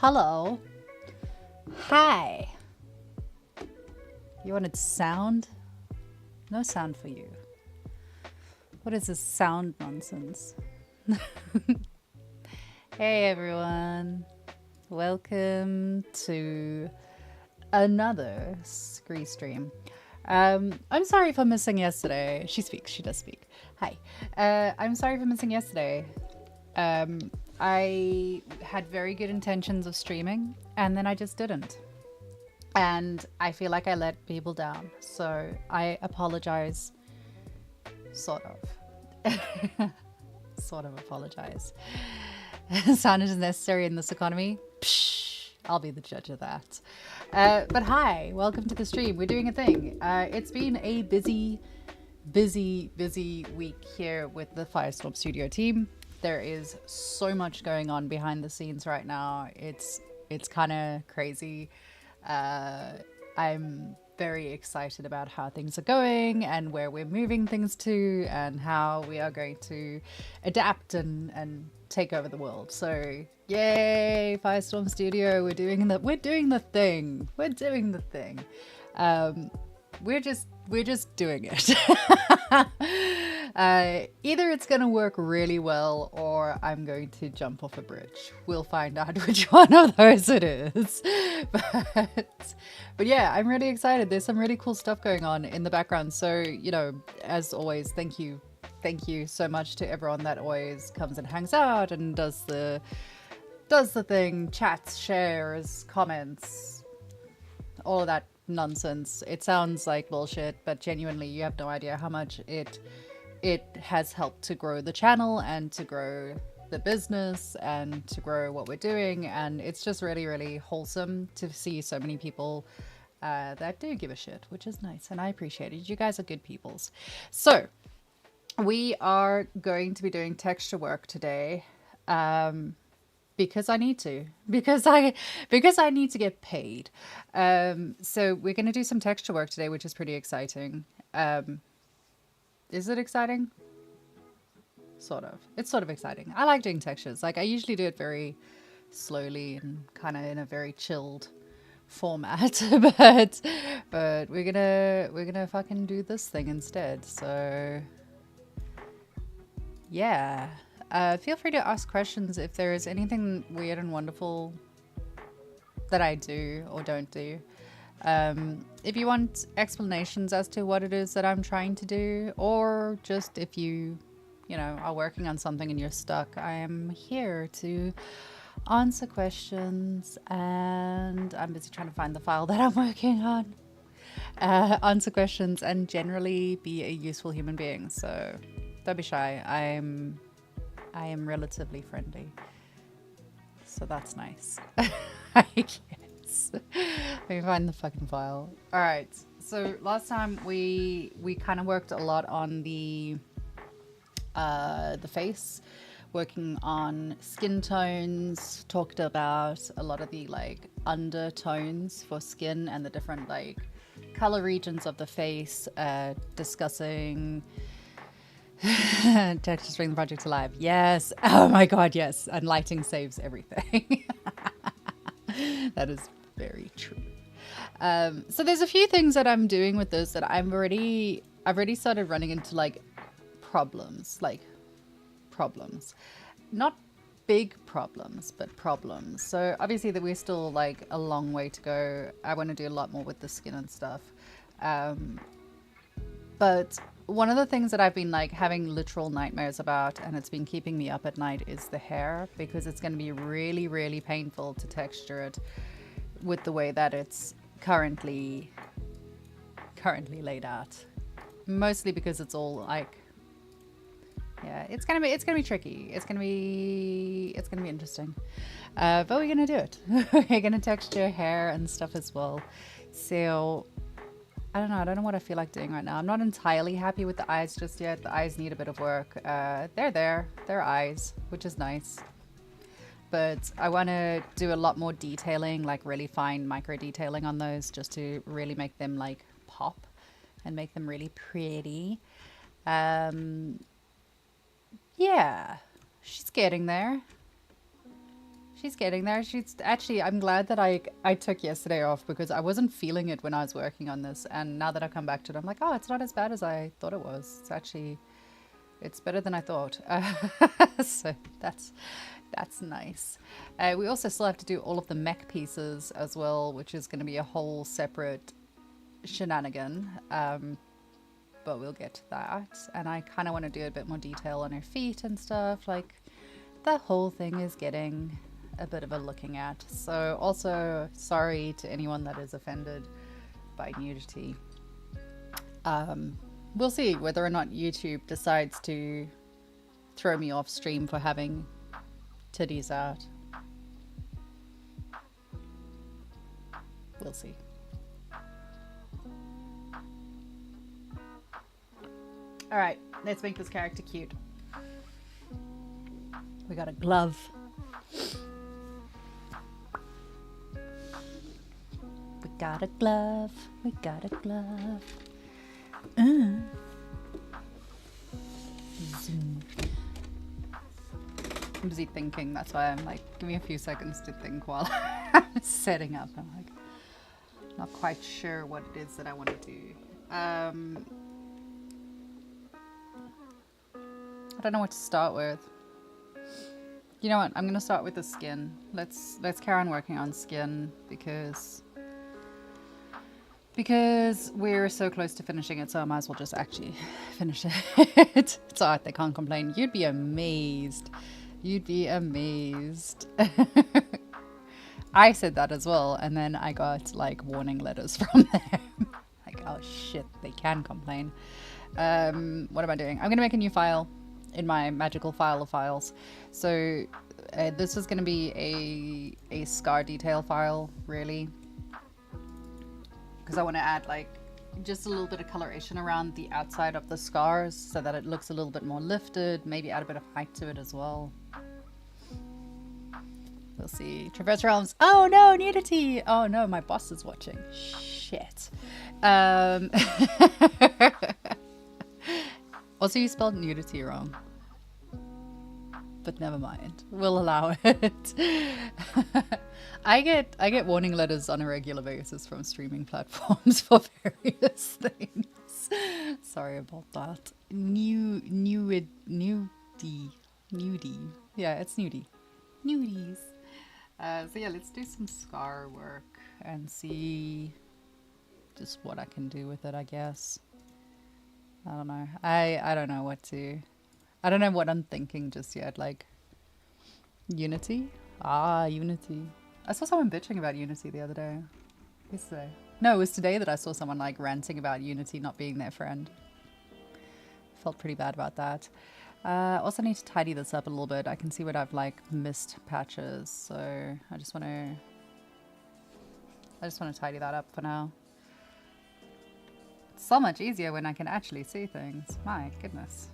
Hello. Hi. You wanted sound? No sound for you. What is this sound nonsense? Hey everyone. Welcome to another Scree stream. I'm sorry for missing yesterday. She speaks, she does speak. Hi. I'm sorry for missing yesterday. I had very good intentions of streaming and then I just didn't. And I feel like I let people down. So I apologize. Sort of. Sort of apologize. Sound is necessary in this economy. Psh, I'll be the judge of that. But hi, welcome to the stream. We're doing a thing. It's been a busy week here with the Firestorm Studio team. There is so much going on behind the scenes right now. It's kind of crazy. I'm very excited about how things are going and where we're moving things to and how we are going to adapt and take over the world. So yay, Firestorm Studio, we're doing the thing. We're doing the thing. We're just doing it. Either it's gonna work really well or I'm going to jump off a bridge. We'll find out which one of those it is. But yeah, I'm really excited. There's some really cool stuff going on in the background. So, you know, as always, thank you so much to everyone that always comes and hangs out and does the thing, chats, shares, comments, all of that nonsense. It sounds like bullshit, but genuinely you have no idea how much it has helped to grow the channel and to grow the business and to grow what we're doing. And it's just really wholesome to see so many people that do give a shit, which is nice, and I appreciate it. You guys are good peoples. So we are going to be doing texture work today. Because I need to, because I need to get paid. So we're going to do some texture work today, which is pretty exciting. Is it exciting? Sort of. It's sort of exciting. I like doing textures. Like I usually do it very slowly and kind of in a very chilled format, but we're gonna fucking do this thing instead. So yeah. Feel free to ask questions if there is anything weird and wonderful that I do or don't do. If you want explanations as to what it is that I'm trying to do, or just if you know, are working on something and you're stuck, I am here to answer questions, and I'm busy trying to find the file that I'm working on. Answer questions and generally be a useful human being. So don't be shy. I am relatively friendly, so that's nice. I guess. Let me find the fucking file. All right. So last time we kind of worked a lot on the face, working on skin tones. Talked about a lot of the like undertones for skin and the different like color regions of the face. Discussing. Textures bring the project to life. Yes. Oh my god, yes. And lighting saves everything. That is very true. So there's a few things that I'm doing with this that I've already started running into like problems. Not big problems, but problems. So obviously that we're still like a long way to go. I want to do a lot more with the skin and stuff. But one of the things that I've been like having literal nightmares about, and it's been keeping me up at night, is the hair, because it's going to be really painful to texture it with the way that it's currently laid out. Mostly because it's all like, yeah, it's gonna be tricky. It's gonna be interesting. But we're gonna do it. We're gonna texture hair and stuff as well. So I don't know what I feel like doing right now. I'm not entirely happy with the eyes just yet. The eyes need a bit of work. They're eyes, which is nice. But I want to do a lot more detailing, like really fine micro detailing on those, just to really make them like pop and make them really pretty. Yeah, she's getting there. She's getting there. She's actually, I'm glad that I took yesterday off because I wasn't feeling it when I was working on this. And now that I've come back to it, I'm like, oh, it's not as bad as I thought it was. It's actually, it's better than I thought. So that's nice. We also still have to do all of the mech pieces as well, which is going to be a whole separate shenanigan. But we'll get to that. And I kind of want to do a bit more detail on her feet and stuff. Like, the whole thing is getting a bit of a looking at. So also sorry to anyone that is offended by nudity. We'll see whether or not YouTube decides to throw me off stream for having titties out. We'll see. All right, let's make this character cute. We got a glove. We got a glove. We got a glove. Zoom. I'm busy thinking. That's why I'm like, give me a few seconds to think while I'm setting up. I'm like, not quite sure what it is that I want to do. I don't know what to start with. You know what? I'm gonna start with the skin. Let's carry on working on skin because we're so close to finishing it, so I might as well just actually finish it. It's alright, they can't complain. You'd be amazed. You'd be amazed. I said that as well, and then I got like warning letters from them. Like, oh shit, they can complain. What am I doing? I'm gonna make a new file in my magical file of files. So this is going to be a scar detail file, really, because I want to add like just a little bit of coloration around the outside of the scars so that it looks a little bit more lifted, maybe add a bit of height to it as well. We'll see. Traverse Realms. Oh no, nudity. Oh no, my boss is watching. Shit. Also, you spelled nudity wrong. But never mind. We'll allow it. I get warning letters on a regular basis from streaming platforms for various things. Sorry about that. Nudie. Yeah, it's nudie. Nudies. So yeah, let's do some scar work and see just what I can do with it, I guess. I don't know. I don't know what to... I don't know what I'm thinking just yet. Like, Unity? Ah, Unity. I saw someone bitching about Unity the other day. Yesterday. No, it was today that I saw someone like ranting about Unity not being their friend. Felt pretty bad about that. Also need to tidy this up a little bit. I can see what I've like missed patches, so I just want to tidy that up for now. It's so much easier when I can actually see things. My goodness.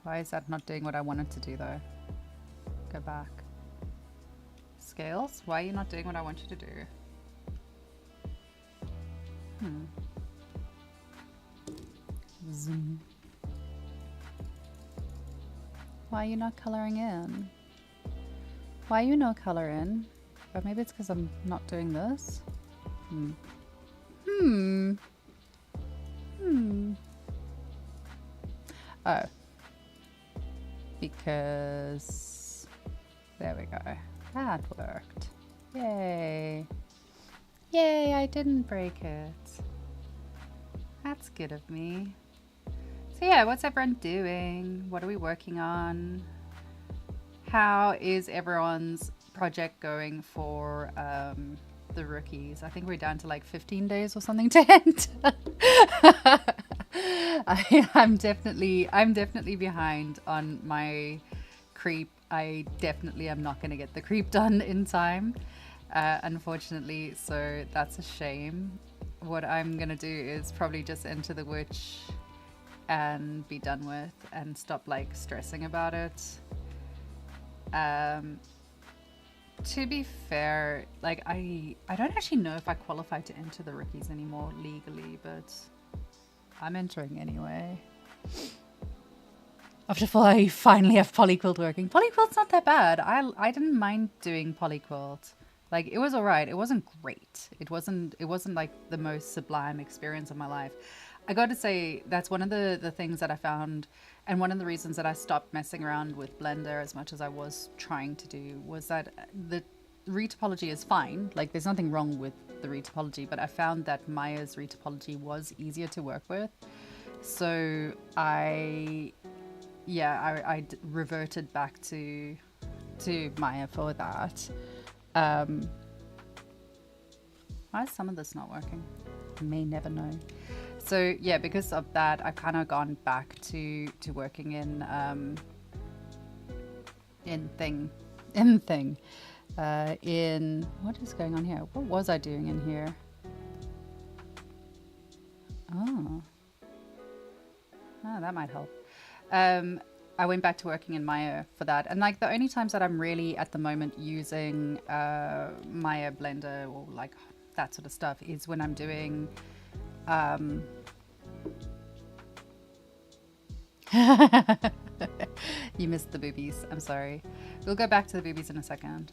Why is that not doing what I wanted to do though? Go back. Scales? Why are you not doing what I want you to do? Zoom. Why are you not coloring in? Why are you not coloring? Or maybe it's because I'm not doing this? Oh. Because... there we go. That worked. Yay. Yay, I didn't break it. That's good of me. So yeah, what's everyone doing? What are we working on? How is everyone's project going for the rookies? I think we're down to like 15 days or something to end. I'm definitely behind on my creep. I definitely am not going to get the creep done in time, unfortunately, so that's a shame. What I'm going to do is probably just enter the witch and be done with and stop like stressing about it. To be fair, like I don't actually know if I qualify to enter the rookies anymore legally, but I'm entering anyway. After I finally have polyquilt working. Polyquilt's not that bad. I didn't mind doing polyquilt. Like it was alright. It wasn't great. It wasn't like the most sublime experience of my life. I got to say that's one of the things that I found, and one of the reasons that I stopped messing around with Blender as much as I was trying to do was that the retopology is fine. Like there's nothing wrong with the retopology, but I found that Maya's retopology was easier to work with. So I reverted back to Maya for that. Why is some of this not working? I may never know. So yeah, because of that, I've kind of gone back to working in thing, in thing, in what is going on here? What was I doing in here? Oh, that might help. I went back to working in Maya for that. And like the only times that I'm really at the moment using Maya Blender or like that sort of stuff is when I'm doing you missed the boobies. I'm sorry. We'll go back to the boobies in a second.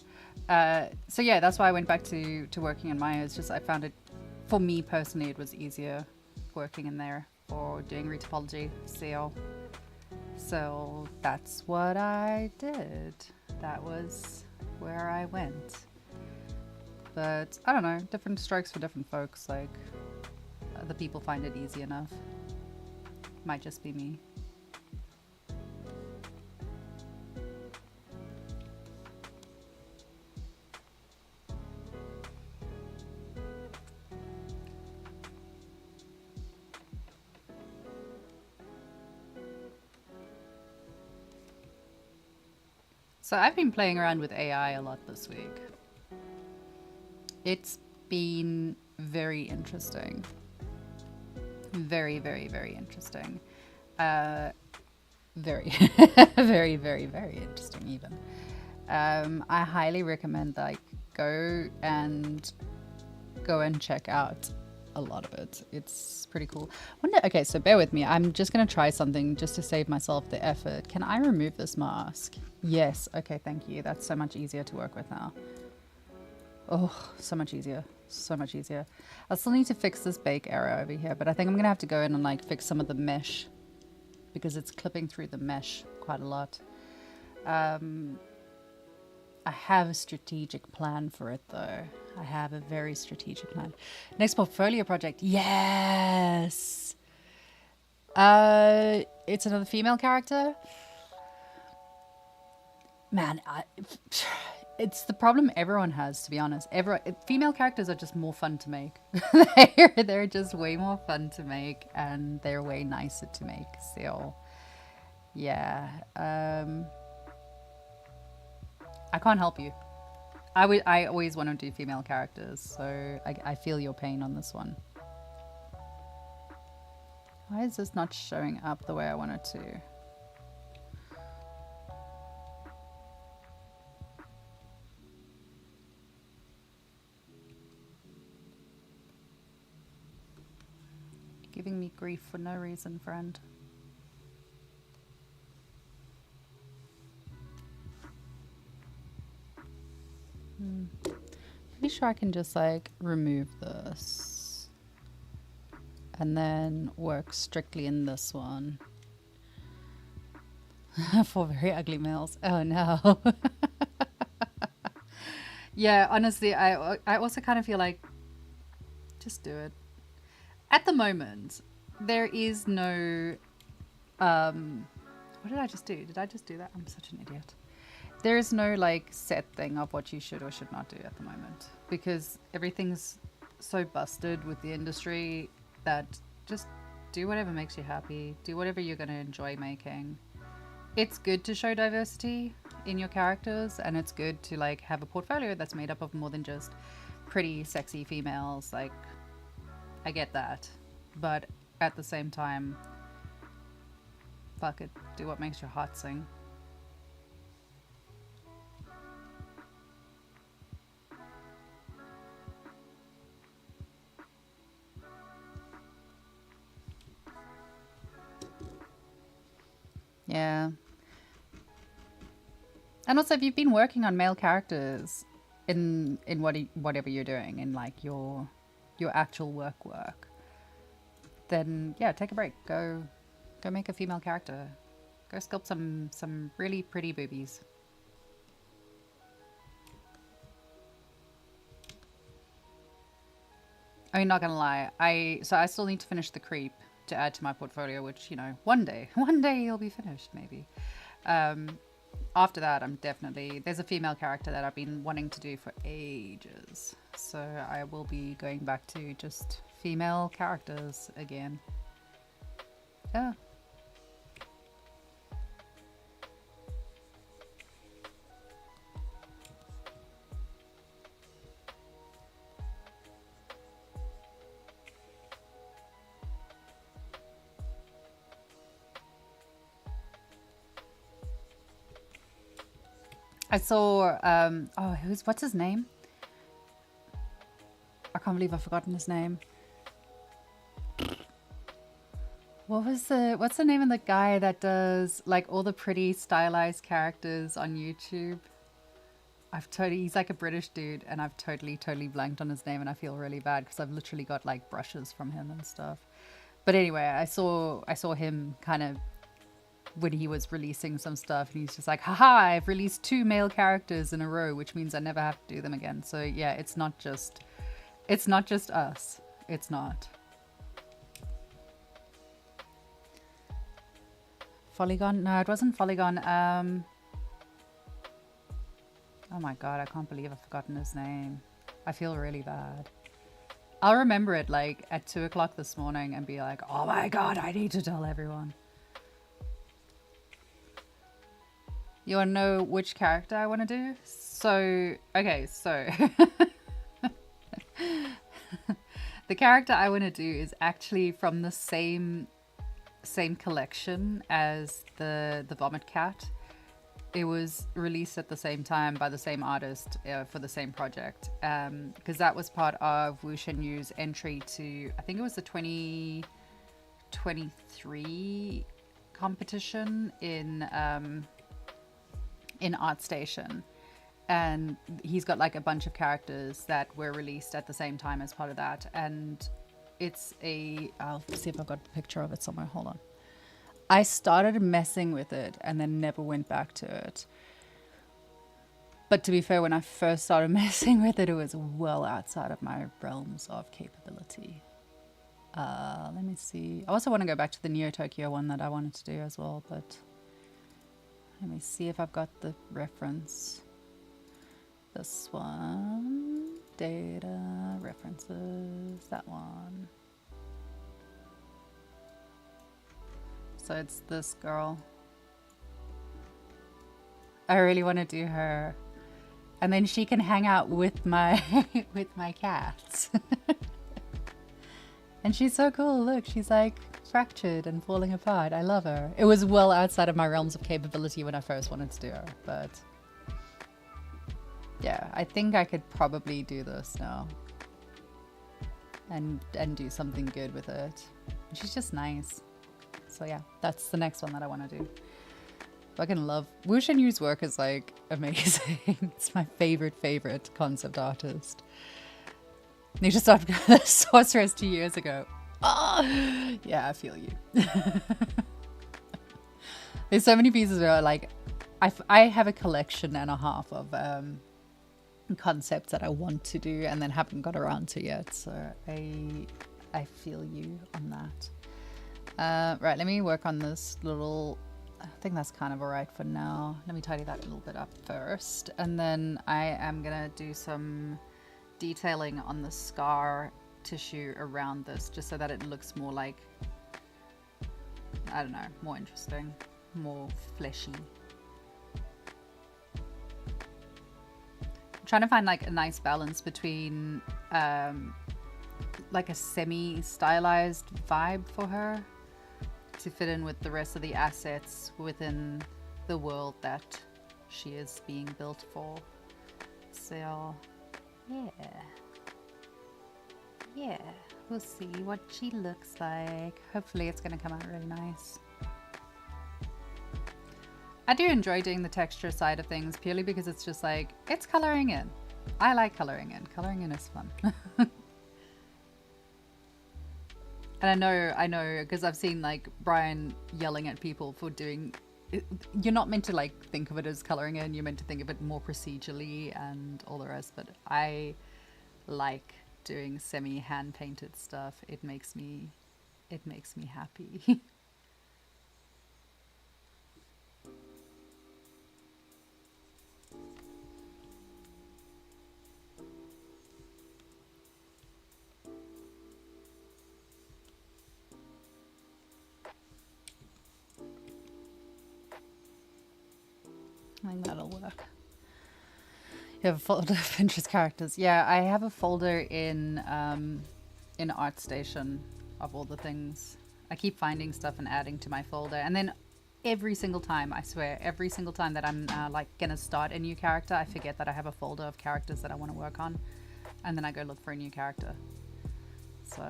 So yeah, that's why I went back to working in Maya. It's just I found it, for me personally, it was easier working in there for doing retopology. So that's what I did. That was where I went. But I don't know, different strokes for different folks. Like other people find it easy enough. Might just be me. So I've been playing around with AI a lot this week. It's been very interesting. Very, very, very interesting. Very, very, very, very interesting even. I highly recommend like go and check out a lot of it. It's pretty cool. Okay, so bear with me. I'm just gonna try something just to save myself the effort. Can I remove this mask? Yes. Okay, thank you. That's so much easier to work with now. Oh, so much easier. So much easier. I still need to fix this bake error over here, but I think I'm gonna have to go in and like fix some of the mesh because it's clipping through the mesh quite a lot. I have a strategic plan for it though. I have a very strategic plan. Next portfolio project. Yes. It's another female character. Man, it's the problem everyone has, to be honest. Female characters are just more fun to make. They're just way more fun to make, and they're way nicer to make. So, yeah. I can't help you. I always want to do female characters, so I feel your pain on this one. Why is this not showing up the way I want it to? Giving me grief for no reason, friend. Pretty sure I can just like remove this and then work strictly in this one. For very ugly males. Oh no. Yeah, honestly, I also kind of feel like just do it. At the moment, there is no what did I just do? Did I just do that? I'm such an idiot. There is no like set thing of what you should or should not do at the moment because everything's so busted with the industry that just do whatever makes you happy. Do whatever you're going to enjoy making. It's good to show diversity in your characters, and it's good to like have a portfolio that's made up of more than just pretty sexy females. Like I get that, but at the same time, fuck it, do what makes your heart sing. Yeah. And also, if you've been working on male characters in whatever you're doing in like your actual work, then yeah, take a break. Go make a female character. Go sculpt some really pretty boobies. I mean, not gonna lie, I still need to finish the creep to add to my portfolio, which, you know, one day you'll be finished, maybe. After that, I'm definitely, there's a female character that I've been wanting to do for ages, so I will be going back to just female characters again. Yeah. I saw oh, what's his name? I can't believe I've forgotten his name. What's the name of the guy that does like all the pretty stylized characters on YouTube? He's like a British dude, and I've totally blanked on his name, and I feel really bad because I've literally got like brushes from him and stuff. But anyway, I saw him kind of when he was releasing some stuff, and he's just like, haha, I've released 2 male characters in a row, which means I never have to do them again. So yeah, it's not just us. It's not. Polygon? No, it wasn't Polygon. Oh my god, I can't believe I've forgotten his name. I feel really bad. I'll remember it like at 2 o'clock this morning and be like, oh my god, I need to tell everyone. You want to know which character I want to do? So, okay, so the character I want to do is actually from the same collection as the Vomit Cat. It was released at the same time by the same artist for the same project, because that was part of Wuxia Yu's entry to, I think it was the 2023 competition in ArtStation. And he's got like a bunch of characters that were released at the same time as part of that. And it's I'll see if I've got a picture of it somewhere. Hold on. I started messing with it and then never went back to it. But to be fair, when I first started messing with it, it was well outside of my realms of capability. Let me see. I also want to go back to the Neo Tokyo one that I wanted to do as well, but let me see if I've got the reference. This one, data, references, that one. So it's this girl. I really want to do her. And then she can hang out with my with my cats. And she's so cool. Look, she's like fractured and falling apart. I love her. It was well outside of my realms of capability when I first wanted to do her, but yeah, I think I could probably do this now. And do something good with it. She's just nice. So yeah, that's the next one that I want to do. Fucking love Wuxia Yu's work is like amazing. It's my favorite concept artist. They just started the Sorceress 2 years ago. Oh, yeah, I feel you. There's so many pieces where like I have a collection and a half of concepts that I want to do and then haven't got around to yet. So I feel you on that. Right, let me work on this little, I think that's kind of alright for now. Let me tidy that a little bit up first. And then I am gonna do some detailing on the scar tissue around this, just so that it looks more like, I don't know, more interesting, more fleshy. I'm trying to find like a nice balance between like a semi-stylized vibe for her to fit in with the rest of the assets within the world that she is being built for. So yeah, we'll see what she looks like. Hopefully it's gonna come out really nice. I do enjoy doing the texture side of things purely because it's just like, it's coloring in. I like coloring in. Coloring in is fun. And I know, because I've seen like Brian yelling at people for doing. You're not meant to like think of it as coloring in. You're meant to think of it more procedurally and all the rest. But I like doing semi hand painted stuff. It makes me happy. I think that'll work. You have a folder of Pinterest characters. Yeah, I have a folder in ArtStation of all the things. I keep finding stuff and adding to my folder, and then every single time, I swear, every single time that I'm like gonna start a new character, I forget that I have a folder of characters that I want to work on, and then I go look for a new character. So,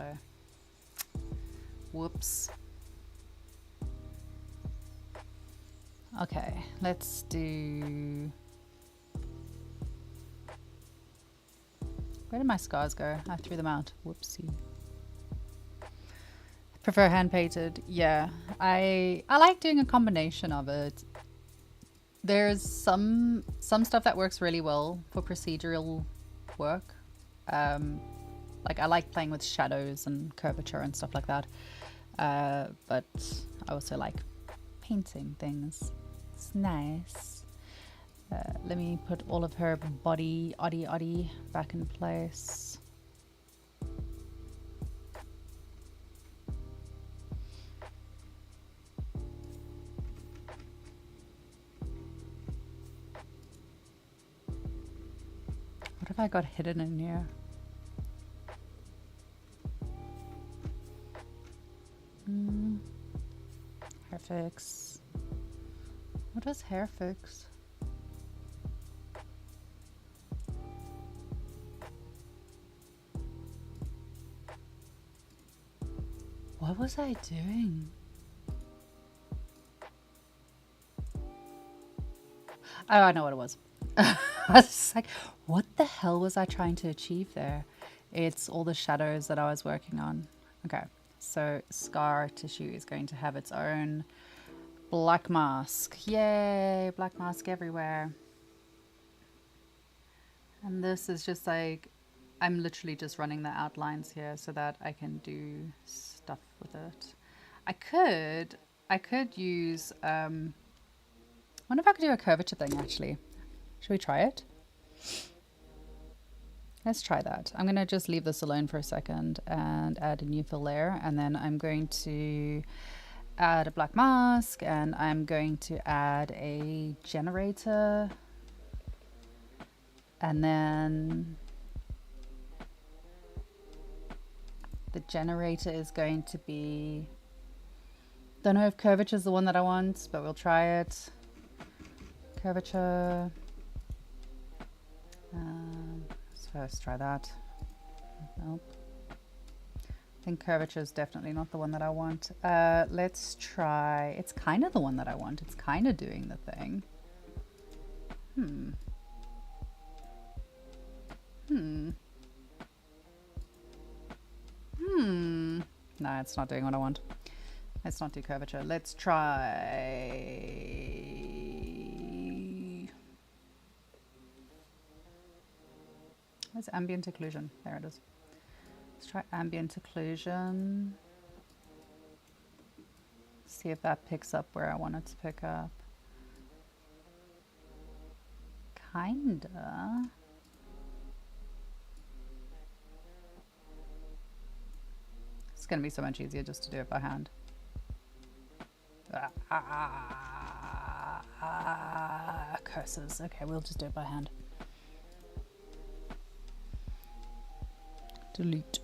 whoops. Okay, let's do... Where did my scars go? I threw them out. Whoopsie. Prefer hand painted. Yeah, I like doing a combination of it. There's some stuff that works really well for procedural work. Like I like playing with shadows and curvature and stuff like that. But I also like painting things. It's nice. Let me put all of her body oddy back in place. What have I got hidden in here? Hair fix. What is hair fix? What was I doing? Oh, I know what it was. I was just like, what the hell was I trying to achieve there? It's all the shadows that I was working on. Okay, so scar tissue is going to have its own black mask. Yay, black mask everywhere. And this is just like, I'm literally just running the outlines here so that I can do stuff with it. I could use, I wonder if I could do a curvature thing actually. Should we try it? Let's try that. I'm gonna just leave this alone for a second and add a new fill layer, and then I'm going to add a black mask, and I'm going to add a generator, and then the generator is going to be, don't know if curvature is the one that I want, but we'll try it. Curvature. Let's first try that. Nope. I think curvature is definitely not the one that I want. Let's try, it's kind of the one that I want. It's kind of doing the thing. No, it's not doing what I want. Let's not do curvature. Let's try... Where's ambient occlusion? There it is. Let's try ambient occlusion. See if that picks up where I want it to pick up. Kinda. It's gonna be so much easier just to do it by hand. Curses. Okay, we'll just do it by hand. Delete.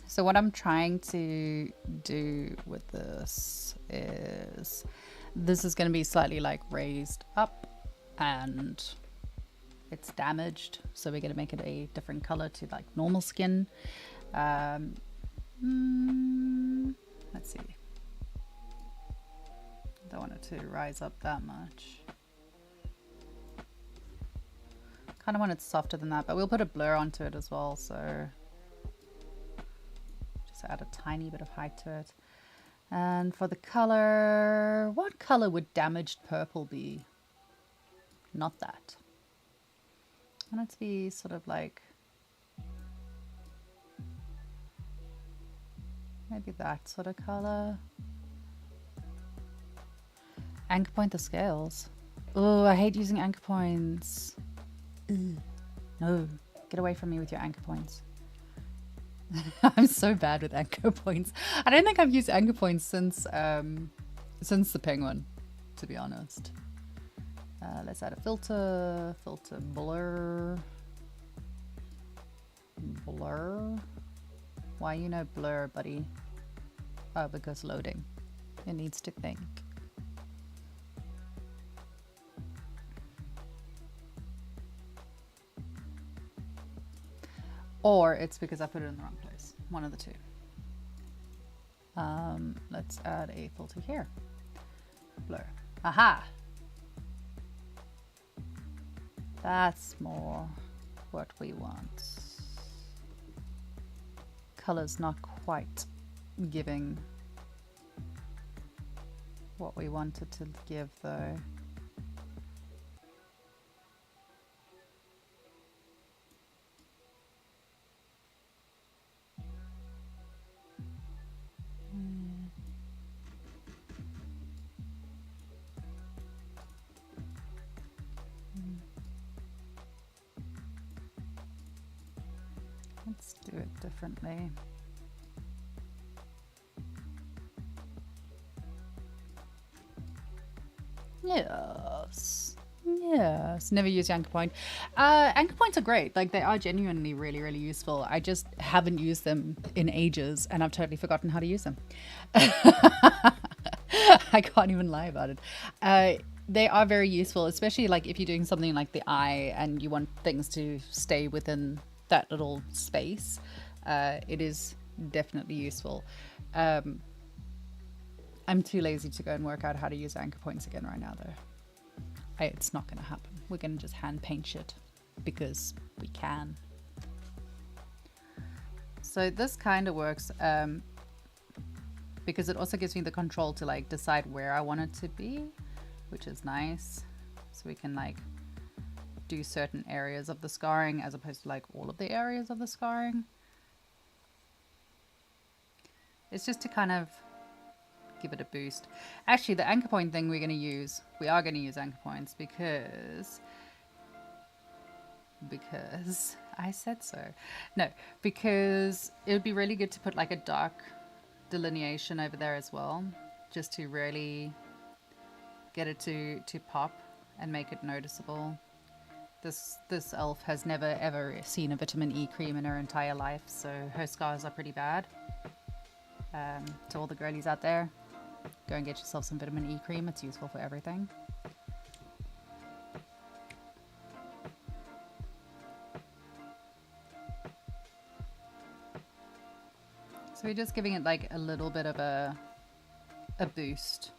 So what I'm trying to do with this is going to be slightly like raised up and it's damaged. So we're going to make it a different color to like normal skin. Let's see. Don't want it to rise up that much. Kind of want it softer than that, but we'll put a blur onto it as well, so just add a tiny bit of height to it. And for the color, what color would damaged purple be? Not that. I want it to be sort of like maybe that sort of color. Anchor point the scales. Oh, I hate using anchor points. No, get away from me with your anchor points. I'm so bad with anchor points. I don't think I've used anchor points since the penguin, to be honest. Let's add a filter. Filter blur. Blur. Why you know blur, buddy? Oh, because loading. It needs to think. Or it's because I put it in the wrong place. One of the two. Let's add a filter here. Blur. Aha! That's more what we want. Color's not quite giving what we wanted to give though. Let's do it differently. Yes. Yes. Never use anchor point. Anchor points are great. Like they are genuinely really, really useful. I just haven't used them in ages and I've totally forgotten how to use them. I can't even lie about it. They are very useful, especially like if you're doing something like the eye and you want things to stay within that little space. It is definitely useful. I'm too lazy to go and work out how to use anchor points again right now though. It's not going to happen. We're going to just hand paint shit because we can. So this kind of works because it also gives me the control to like decide where I want it to be, which is nice. So we can like do certain areas of the scarring as opposed to like all of the areas of the scarring. It's just to kind of give it a boost. Actually, the anchor point thing we are going to use anchor points because I said so. No, because it would be really good to put like a dark delineation over there as well, just to really get it to pop and make it noticeable. This elf has never ever seen a vitamin E cream in her entire life, so her scars are pretty bad. To all the girlies out there, go and get yourself some vitamin E cream. It's useful for everything. So we're just giving it like a little bit of a boost.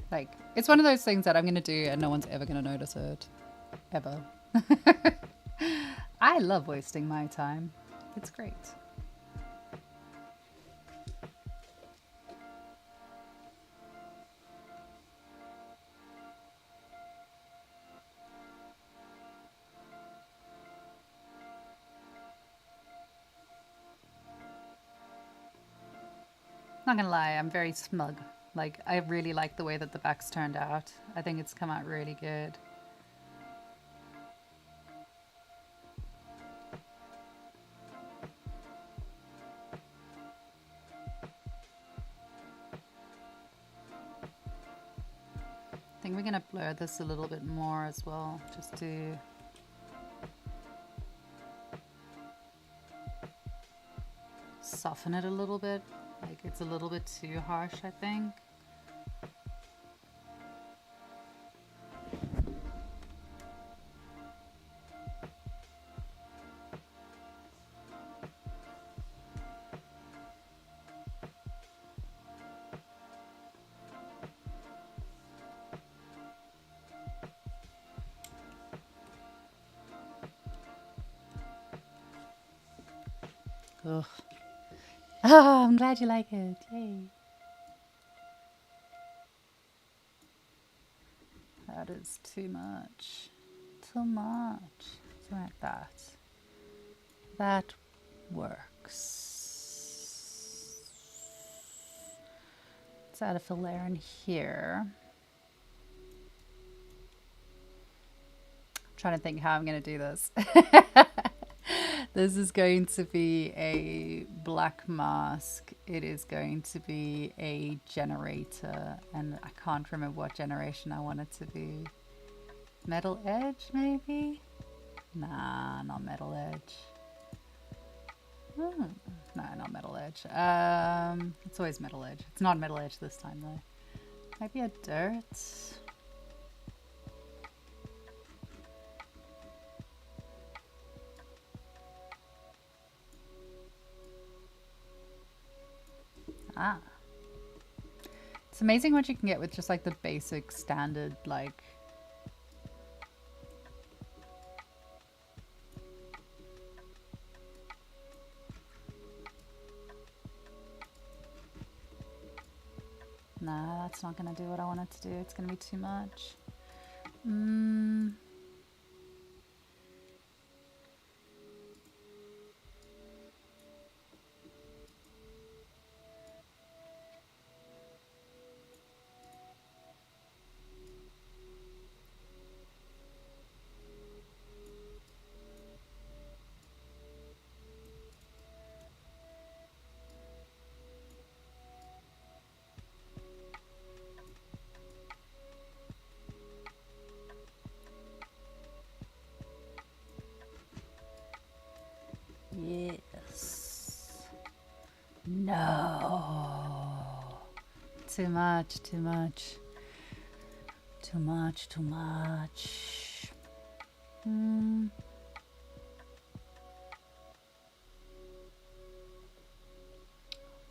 Like, it's one of those things that I'm going to do and no one's ever going to notice it. Ever. I love wasting my time. It's great. Not gonna lie, I'm very smug. Like, I really like the way that the back's turned out. I think it's come out really good. I think we're gonna blur this a little bit more as well, just to soften it a little bit. Like, it's a little bit too harsh, I think. Ugh. Oh, I'm glad you like it. Yay. That is too much. Too much. Something like that. That works. Let's add a fill layer in here. I'm trying to think how I'm going to do this. This is going to be a black mask. It is going to be a generator, and I can't remember what generation I want it to be. Metal edge, maybe? Nah, not metal edge. No, not metal edge. It's always metal edge. It's not metal edge this time though. Maybe a dirt. Ah. It's amazing what you can get with just like the basic standard like nah, that's not gonna do what I want it to do. It's gonna be too much. Yes. No. Too much, too much. Too much, too much.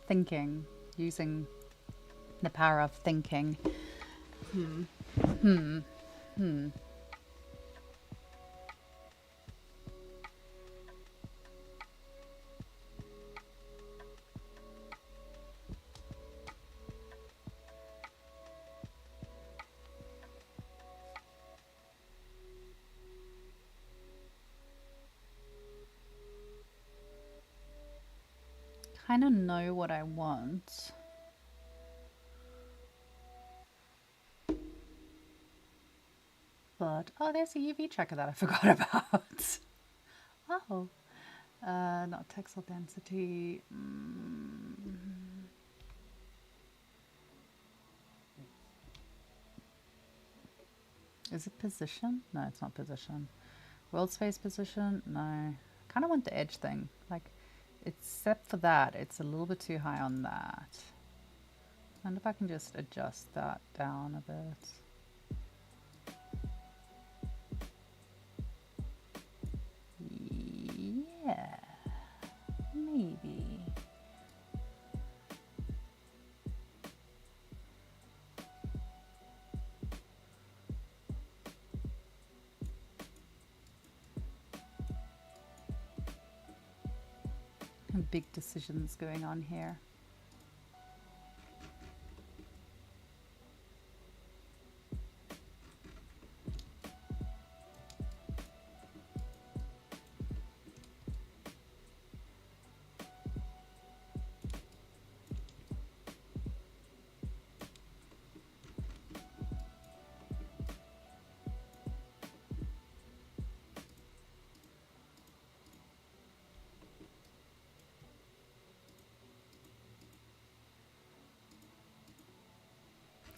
Thinking. Using the power of thinking. Kind of know what I want. But, oh, there's a UV tracker that I forgot about. Oh, not textile density. Is it position? No, it's not position. World space position? No. Kind of want the edge thing. Like, except for that, it's a little bit too high on that. I wonder if I can just adjust that down a bit. Yeah, maybe. Big decisions going on here.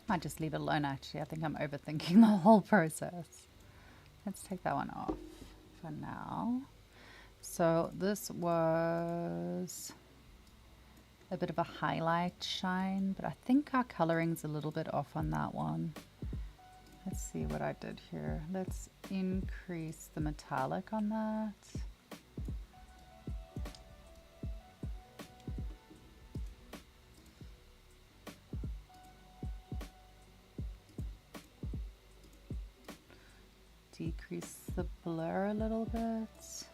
Might just leave it alone actually. I think I'm overthinking the whole process. Let's take that one off for now. So this was a bit of a highlight shine, but I think our coloring's a little bit off on that one. Let's see what I did here. Let's increase the metallic on that. Decrease the blur a little bit.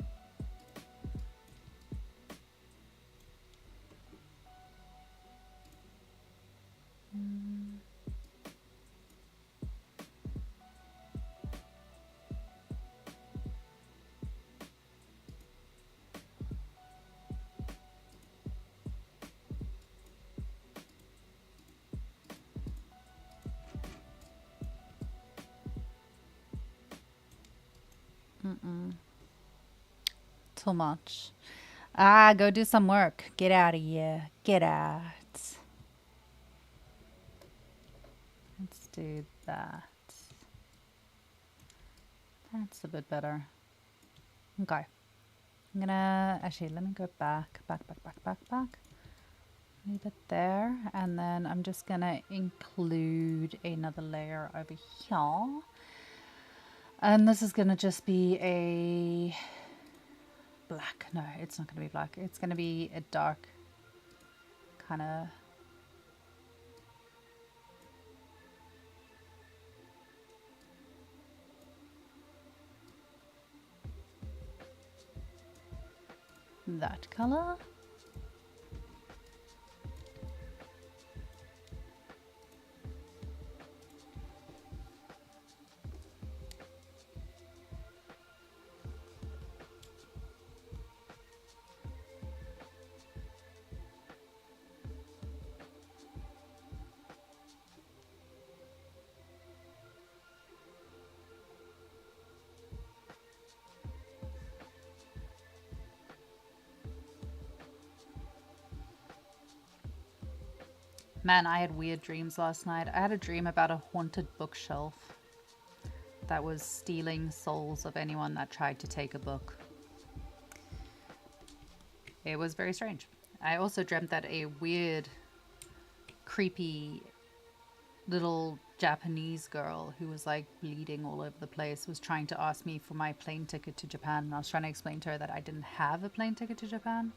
Too much. Ah, go do some work. Get out of here. Get out. Let's do that. That's a bit better. Okay. I'm gonna actually let me go back. Leave it there, and then I'm just gonna include another layer over here. And this is gonna just be a black. No, it's not gonna be black. It's gonna be a dark kind of. That color. Man, I had weird dreams last night. I had a dream about a haunted bookshelf that was stealing souls of anyone that tried to take a book. It was very strange. I also dreamt that a weird, creepy little Japanese girl who was like bleeding all over the place was trying to ask me for my plane ticket to Japan. And I was trying to explain to her that I didn't have a plane ticket to Japan.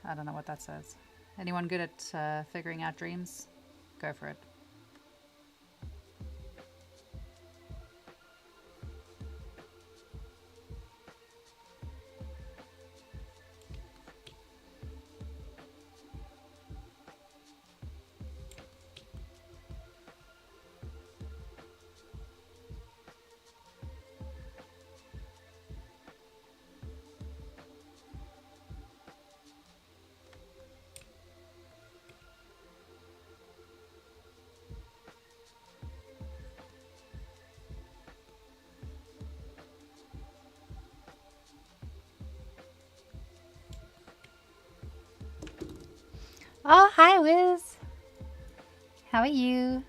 I don't know what that says. Anyone good at figuring out dreams? Go for it. Oh, hi, Wiz. How are you?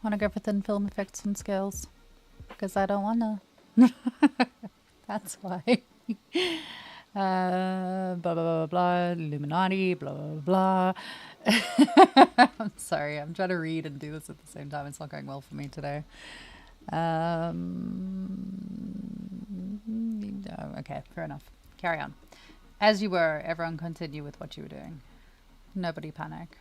Want to go for thin film effects and scales? Because I don't want to. That's why. Blah, blah, blah, blah, Illuminati, blah, blah, blah. I'm sorry. I'm trying to read and do this at the same time. It's not going well for me today. Okay, fair enough. Carry on. As you were, everyone continue with what you were doing. Nobody panic.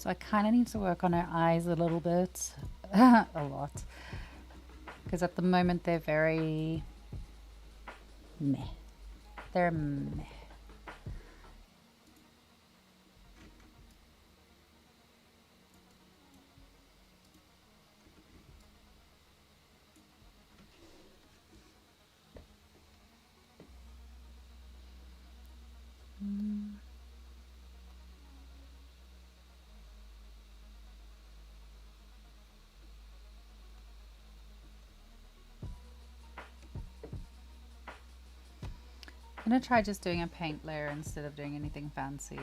So I kind of need to work on her eyes a little bit. A lot. Because at the moment they're very meh. They're meh. I'm going to try just doing a paint layer instead of doing anything fancy.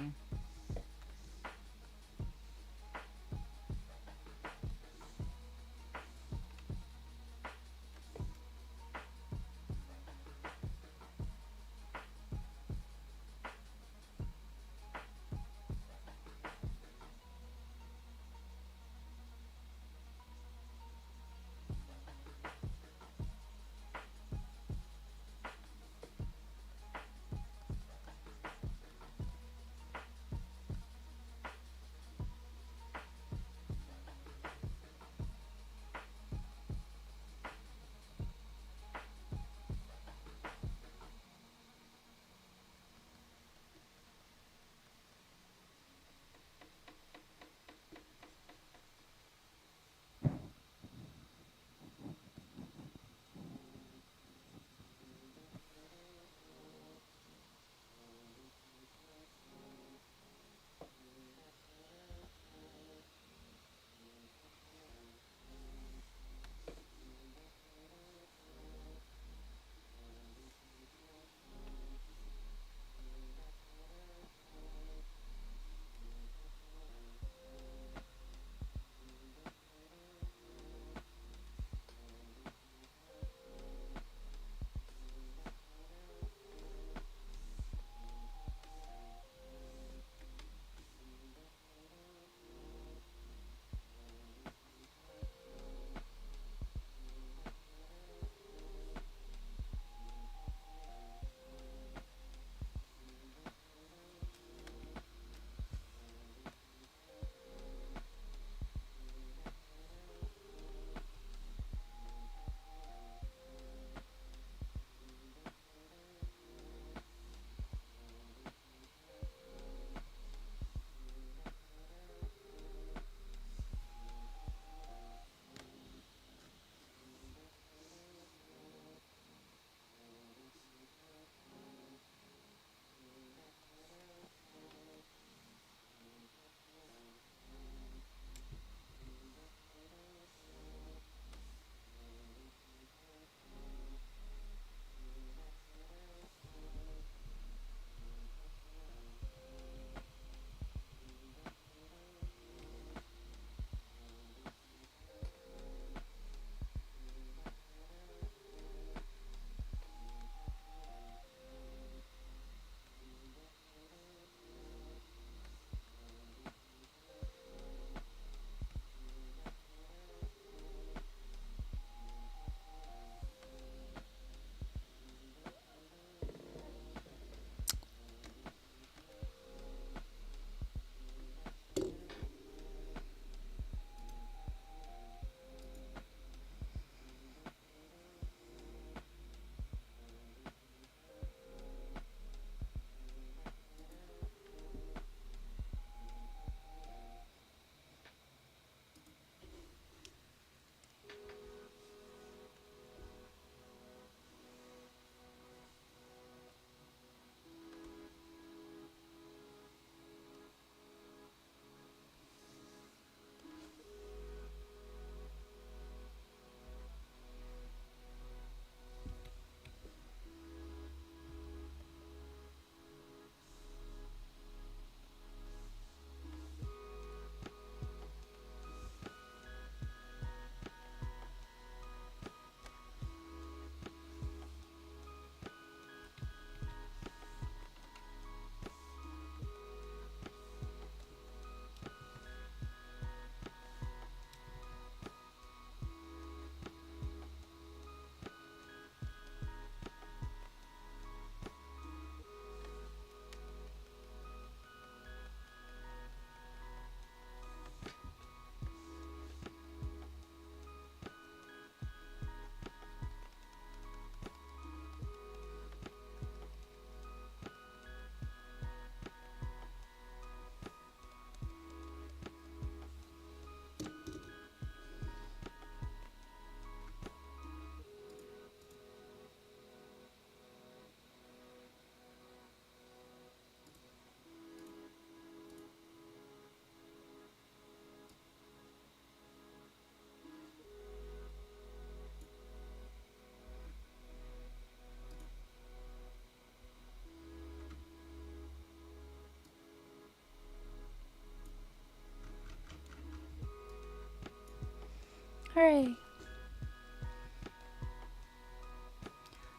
Hooray!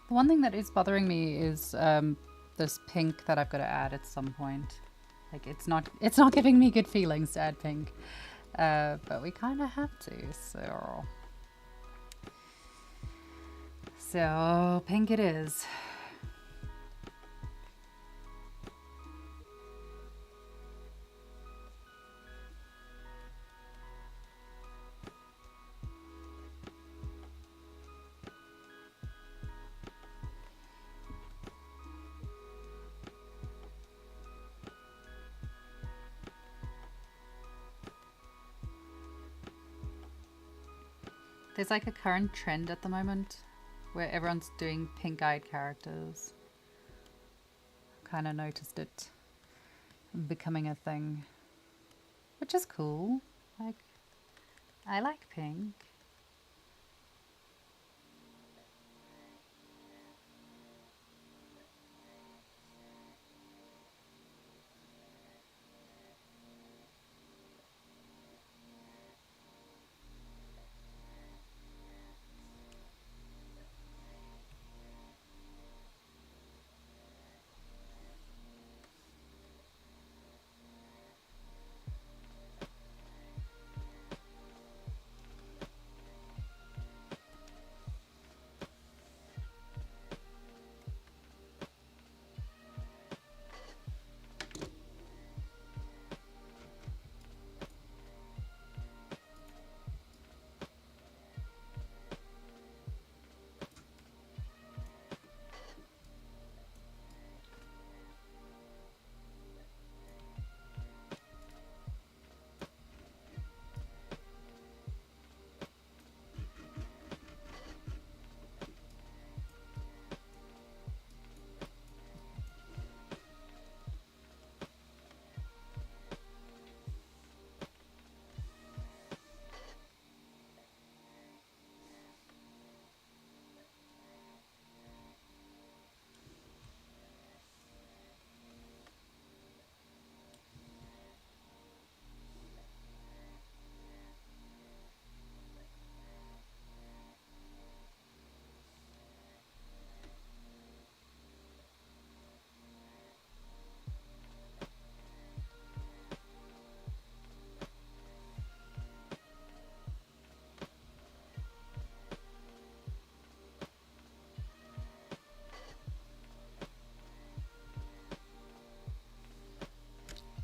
The one thing that is bothering me is this pink that I've got to add at some point. Like it's not giving me good feelings to add pink, but we kind of have to. So pink it is. There's like a current trend at the moment where everyone's doing pink-eyed characters. Kind of noticed it becoming a thing, which is cool. Like, I like pink.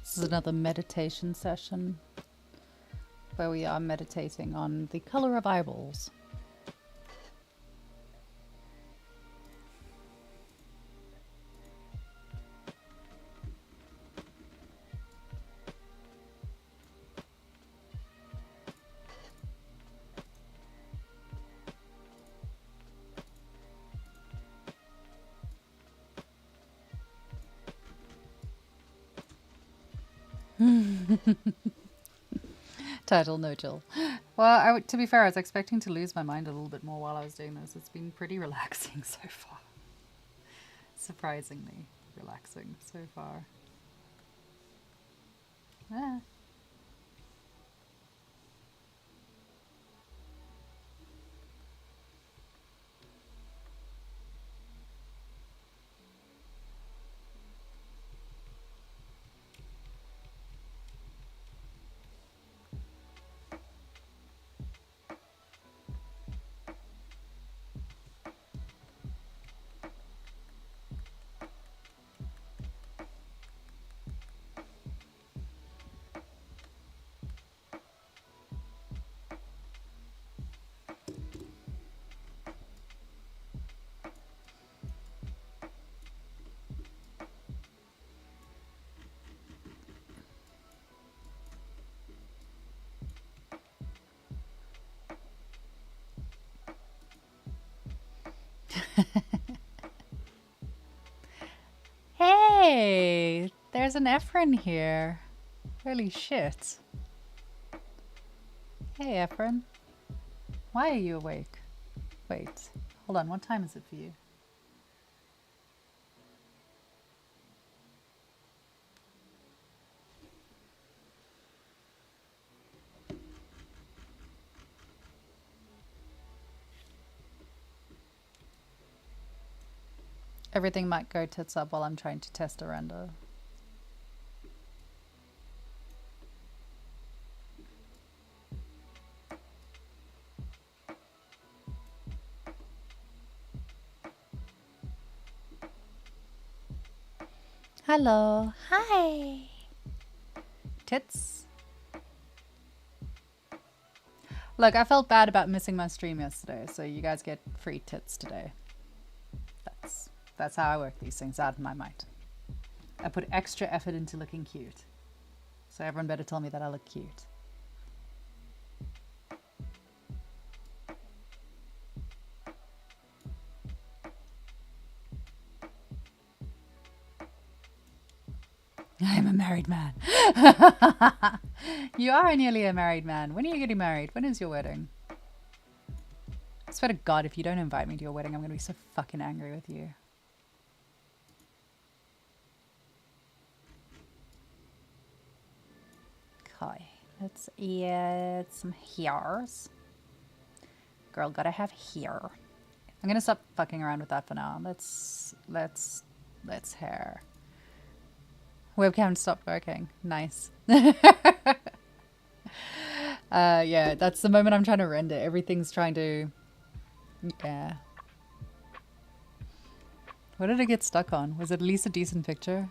This is another meditation session where we are meditating on the color of eyeballs. Title no chill. Well, to be fair, I was expecting to lose my mind a little bit more while I was doing this. It's been pretty relaxing so far. Surprisingly relaxing so far. Ah. Hey, there's an Efren here. Holy shit. Hey, Efren. Why are you awake? Wait, hold on. What time is it for you? Everything might go tits up while I'm trying to test a render. Hello. Hi. Tits. Look, I felt bad about missing my stream yesterday, so you guys get free tits today. That's how I work these things out in my mind. I put extra effort into looking cute. So everyone better tell me that I look cute. I'm a married man. You are nearly a married man. When are you getting married? When is your wedding? I swear to God, if you don't invite me to your wedding, I'm going to be so fucking angry with you. Okay, let's add some hairs. Girl, gotta have hair. I'm going to stop fucking around with that for now. Let's hair. Webcam stopped working. Nice. Yeah, that's the moment I'm trying to render. Everything's trying to... Yeah. What did it get stuck on? Was it at least a decent picture?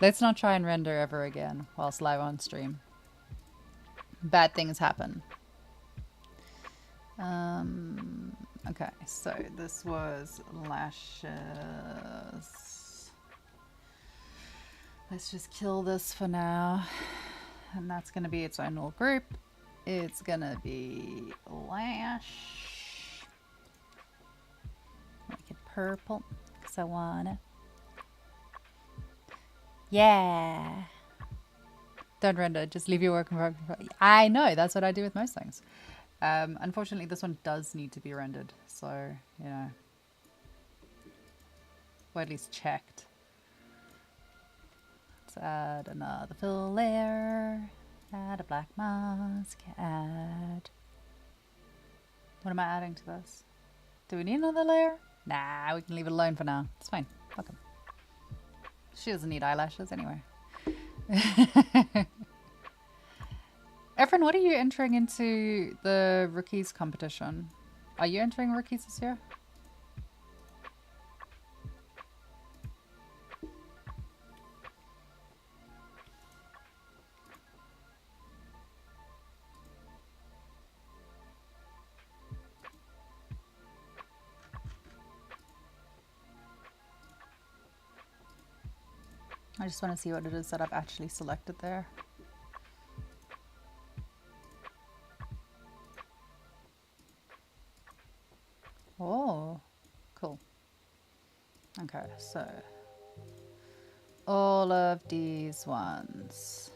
Let's not try and render ever again whilst live on stream. Bad things happen. Okay, so this was lashes. Let's just kill this for now. And that's going to be its own little group. It's going to be lash. Make it purple because I want to. Yeah. Don't render. Just leave your work in progress. I know. That's what I do with most things. Unfortunately, this one does need to be rendered. So, you know. Or at least checked. Let's add another fill layer. Add a black mask. Add... What am I adding to this? Do we need another layer? Nah, we can leave it alone for now. It's fine. Fuck 'em. She doesn't need eyelashes anyway. Efren, what are you entering into the rookies competition? Are you entering rookies this year? I just want to see what it is that I've actually selected there. Oh, cool. Okay, so all of these ones.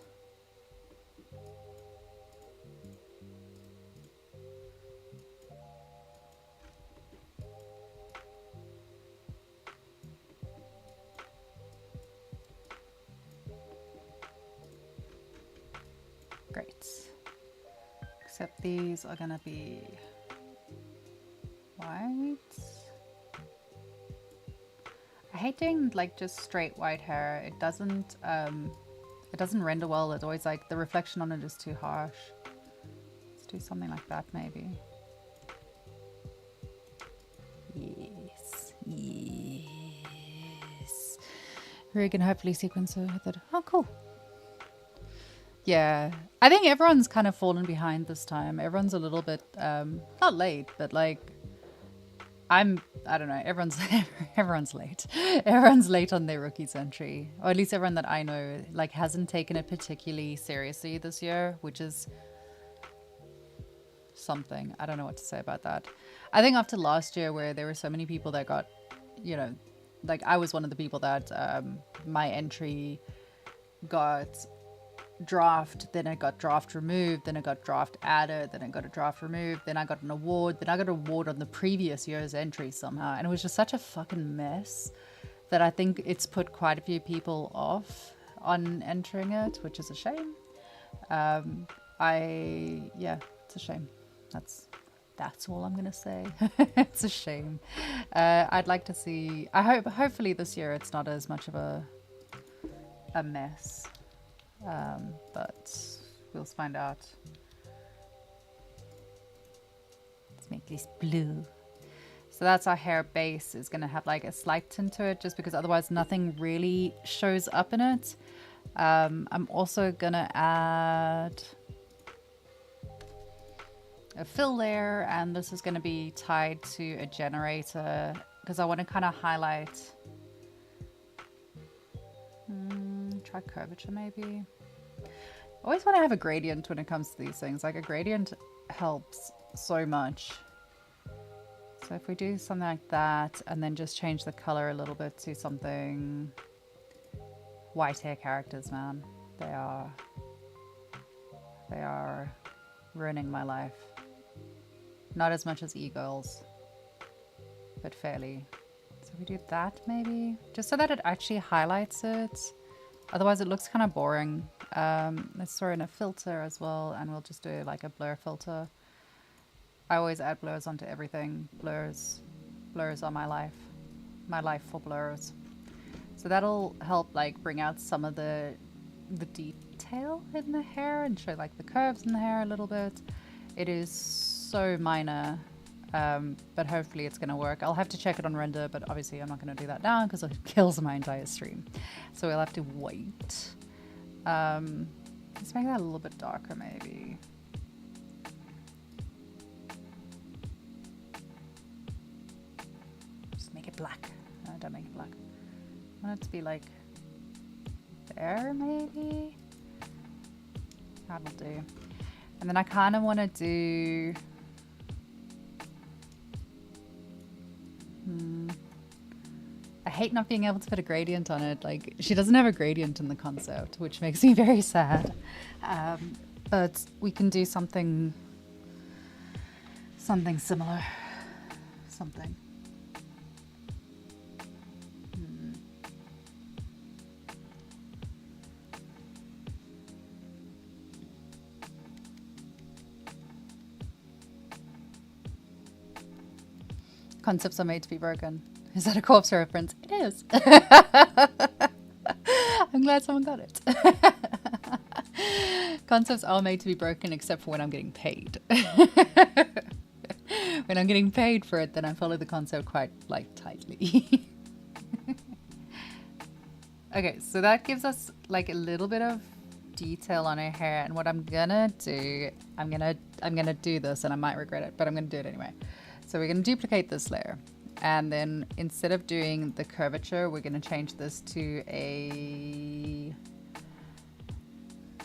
Great. Except these are gonna be white. I hate doing like just straight white hair. It doesn't render well. It's always like the reflection on it is too harsh. Let's do something like that maybe. Yes. Yes. We can hopefully sequence it with it. Oh, cool. Yeah, I think everyone's kind of fallen behind this time. Everyone's a little bit, not late, but like, I don't know, everyone's late. Everyone's late on their rookies entry. Or at least everyone that I know, like, hasn't taken it particularly seriously this year, which is something. I don't know what to say about that. I think after last year where there were so many people that got, you know, like I was one of the people that my entry got draft, then it got draft removed, then it got draft added, then it got a draft removed, then I got an award, then I got an award on the previous year's entry somehow, and it was just such a fucking mess that I think it's put quite a few people off on entering it, which is a shame. Yeah, it's a shame. That's That's all I'm gonna say. It's a shame. I'd like to see. Hopefully this year it's not as much of a mess. But we'll find out. Let's make this blue. So that's our hair base. Is going to have like a slight tint to it, just because otherwise nothing really shows up in it. I'm also going to add a fill layer, and this is going to be tied to a generator because I want to kind of highlight. Try curvature maybe. I always want to have a gradient when it comes to these things. Like a gradient helps so much. So if we do something like that and then just change the color a little bit to something. White hair characters, man. They are ruining my life. Not as much as e-girls, but fairly. So we do that maybe, just so that it actually highlights it. Otherwise it looks kind of boring. Let's throw in a filter as well, and we'll just do like a blur filter. I always add blurs onto everything. Blurs are my life for blurs. So that'll help like bring out some of the detail in the hair and show like the curves in the hair a little bit. It is so minor, but hopefully it's going to work. I'll have to check it on render, but obviously I'm not going to do that now because it kills my entire stream. So we'll have to wait. Let's make that a little bit darker maybe. Just make it black. No, don't make it black. I want it to be like there maybe. That'll do. And then I kind of want to do I hate not being able to put a gradient on it. Like, she doesn't have a gradient in the concept, which makes me very sad. But we can do something similar. Something. Concepts are made to be broken. Is that a corpse reference? It is. I'm glad someone got it. Concepts are made to be broken except for when I'm getting paid. When I'm getting paid for it, then I follow the concept quite like tightly. Okay, so that gives us like a little bit of detail on her hair, and what I'm gonna do, I'm gonna do this, and I might regret it, but I'm gonna do it anyway. So we're gonna duplicate this layer, and then instead of doing the curvature, we're gonna change this to a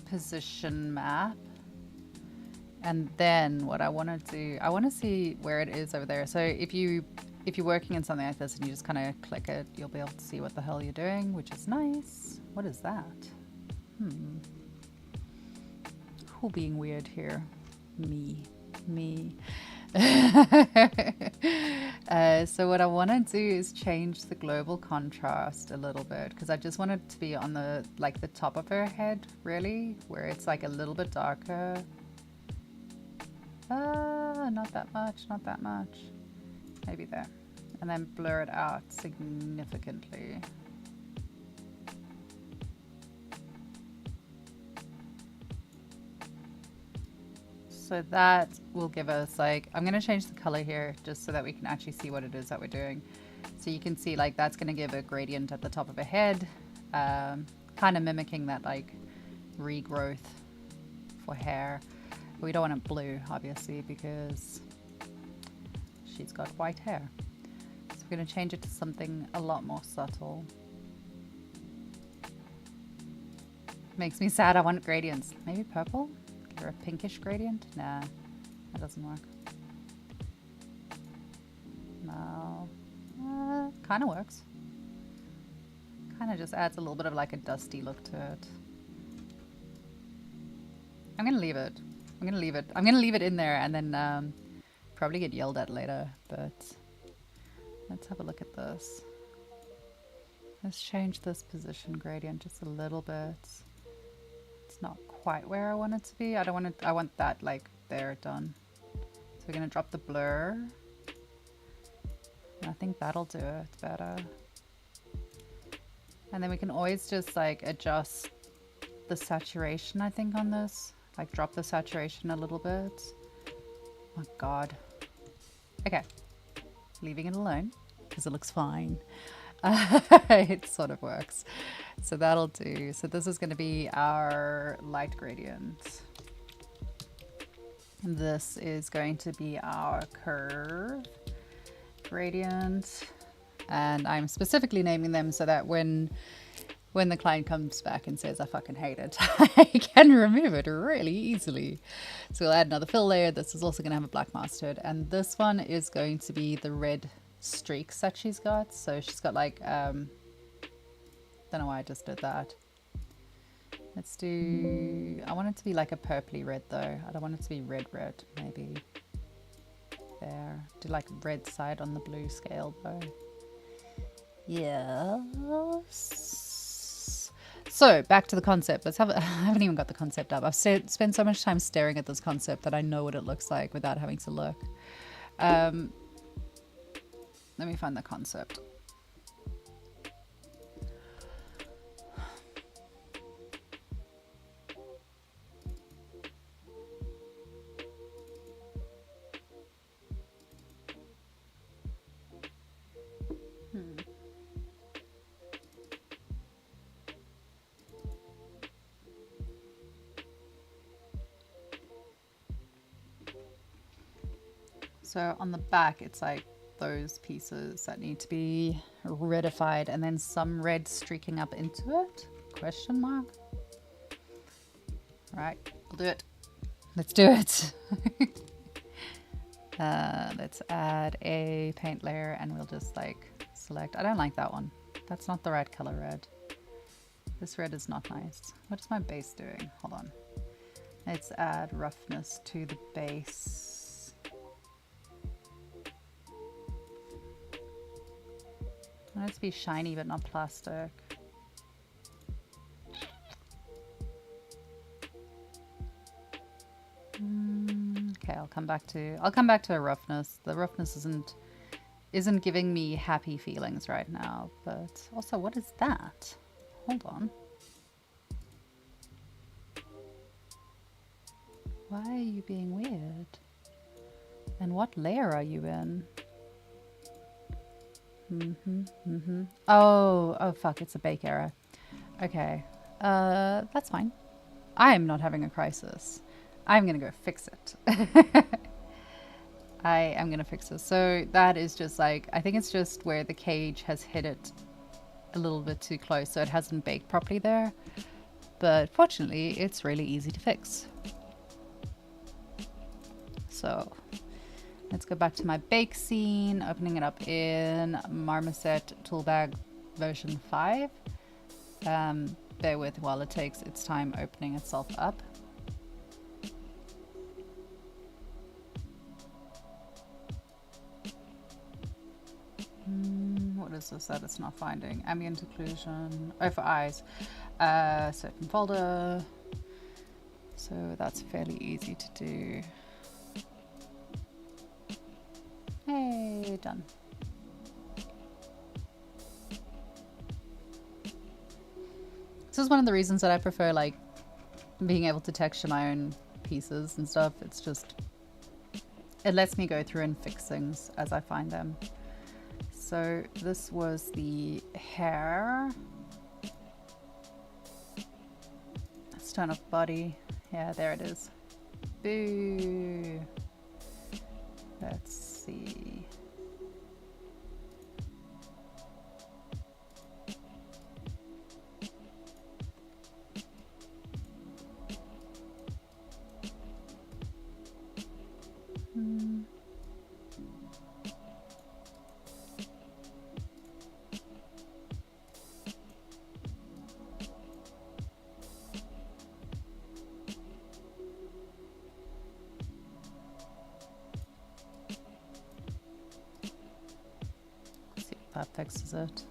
position map. And then what I want to do, I want to see where it is over there. So if you're working in something like this and you just kind of click it, you'll be able to see what the hell you're doing, which is nice. What is that? Who being weird here? Me. So what I want to do is change the global contrast a little bit, because I just want it to be on the top of her head, really, where it's like a little bit darker. Not that much. Maybe there. And then blur it out significantly. So that will give us like, I'm going to change the color here just so that we can actually see what it is that we're doing. So you can see like that's going to give a gradient at the top of her head, kind of mimicking that like regrowth for hair. But we don't want it blue, obviously, because she's got white hair. So we're going to change it to something a lot more subtle. Makes me sad. I want gradients. Maybe purple? Or a pinkish gradient? Nah, that doesn't work. No. Kind of works. Kind of just adds a little bit of like a dusty look to it. I'm going to leave it. I'm going to leave it in there and then probably get yelled at later, but let's have a look at this. Let's change this position gradient just a little bit. It's not quite where I want it to be. I want that like there done. So we're going to drop the blur. And I think that'll do it better. And then we can always just like adjust the saturation, I think, on this. Like drop the saturation a little bit. Oh my God. Okay. Leaving it alone because it looks fine. It sort of works. So that'll do. So this is going to be our light gradient. And this is going to be our curve gradient. And I'm specifically naming them so that when the client comes back and says, I fucking hate it, I can remove it really easily. So we'll add another fill layer. This is also going to have a black mask to it. And this one is going to be the red streaks that she's got. So she's got like, don't know why I just did that. Let's do, I want it to be like a purpley red though. I don't want it to be red, maybe. There. Do like red side on the blue scale though. Yes. So back to the concept. Let's have. I haven't even got the concept up. I've spent so much time staring at this concept that I know what it looks like without having to look. Let me find the concept. So on the back, it's like those pieces that need to be redified and then some red streaking up into it? Question mark? Right, we'll do it. Let's do it. Let's add a paint layer and we'll just like select. I don't like that one. That's not the right color red. This red is not nice. What is my base doing? Hold on. Let's add roughness to the base. I want it to be shiny but not plastic. Okay, I'll come back to a roughness. The roughness isn't giving me happy feelings right now, but also what is that? Hold on. Why are you being weird? And what layer are you in? Oh fuck, it's a bake error. Okay, that's fine. I'm not having a crisis. I'm gonna go fix it. I am gonna fix this. So that is just like, I think it's just where the cage has hit it a little bit too close, so it hasn't baked properly there. But fortunately, it's really easy to fix. So let's go back to my bake scene, opening it up in Marmoset Toolbag version 5. Bear with while it takes its time opening itself up. What is this that it's not finding? Ambient occlusion. Oh, for eyes. Certain folder. So that's fairly easy to do. Hey, done. This is one of the reasons that I prefer like being able to texture my own pieces and stuff. It's just, it lets me go through and fix things as I find them. So this was the hair. Let's turn off body. Yeah, there it is. Boo. Let's see. That fixes it.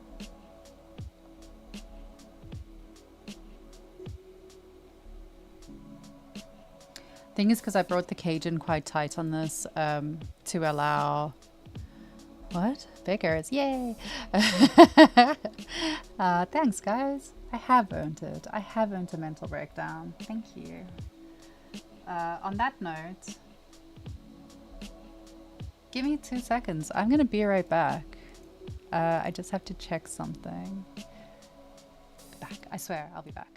Thing is, because I brought the cage in quite tight on this to allow... What? Beggars, yay! Thanks, guys. I have earned it. I have earned a mental breakdown. Thank you. On that note, give me 2 seconds. I'm gonna be right back. I just have to check something. Back. I swear, I'll be back.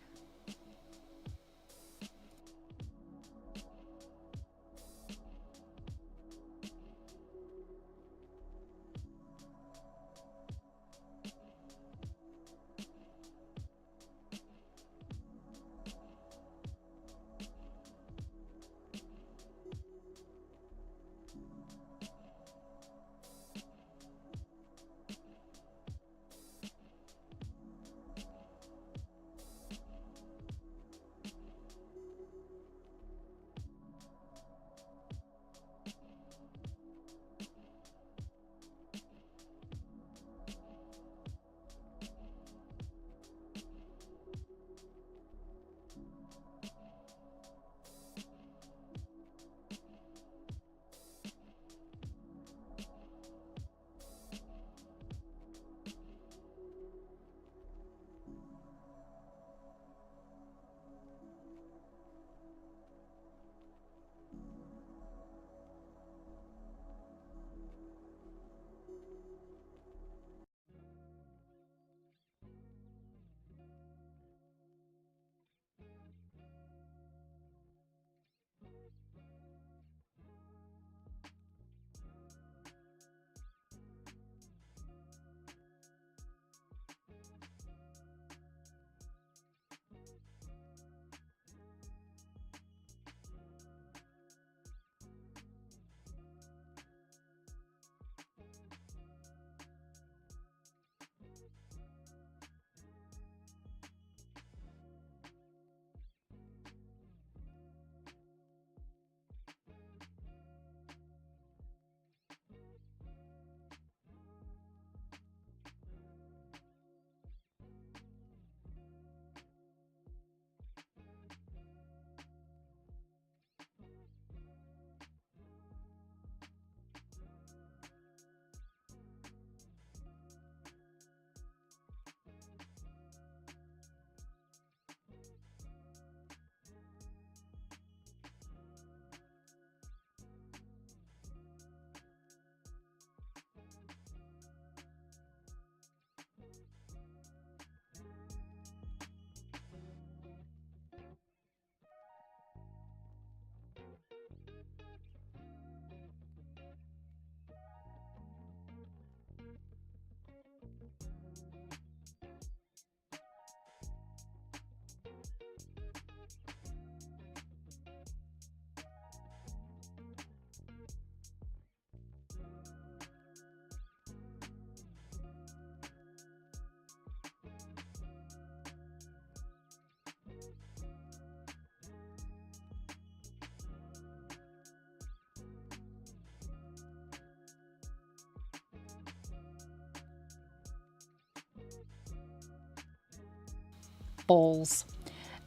Balls.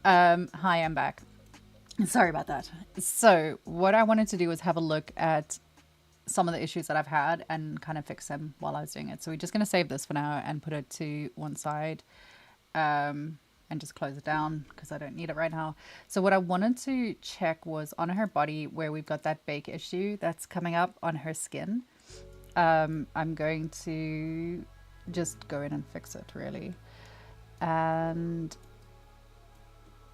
Hi, I'm back. Sorry about that. So what I wanted to do was have a look at some of the issues that I've had and kind of fix them while I was doing it. So we're just going to save this for now and put it to one side and just close it down because I don't need it right now. So what I wanted to check was on her body where we've got that bake issue that's coming up on her skin. I'm going to just go in and fix it really. And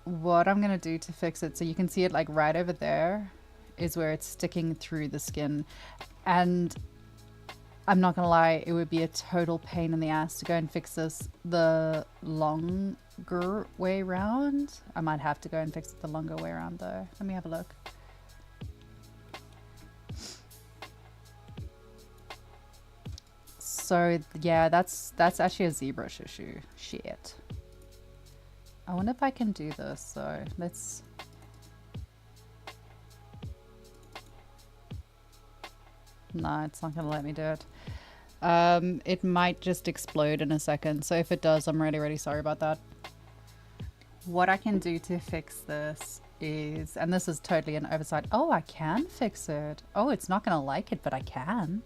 what I'm going to do to fix it, so you can see it like right over there is where it's sticking through the skin. And I'm not going to lie, it would be a total pain in the ass to go and fix this the longer way around. I might have to go and fix it the longer way around though. Let me have a look. So yeah, that's actually a ZBrush issue. Shit. I wonder if I can do this, so let's... No, it's not going to let me do it. It might just explode in a second, so if it does, I'm really, really sorry about that. What I can do to fix this is, and this is totally an oversight. Oh, I can fix it. Oh, it's not going to like it, but I can.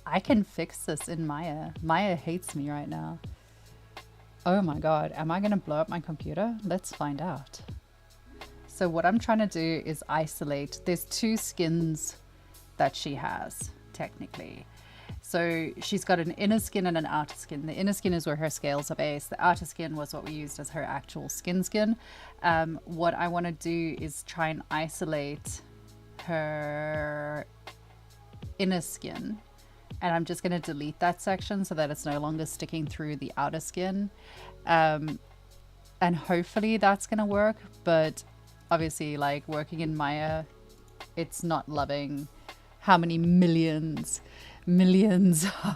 I can fix this in Maya. Maya hates me right now. Oh my god, am I going to blow up my computer? Let's find out. So what I'm trying to do is isolate. There's two skins that she has, technically. So she's got an inner skin and an outer skin. The inner skin is where her scales are based. The outer skin was what we used as her actual skin. What I want to do is try and isolate her inner skin. And I'm just going to delete that section so that it's no longer sticking through the outer skin. And hopefully that's going to work. But obviously, like, working in Maya, it's not loving how many millions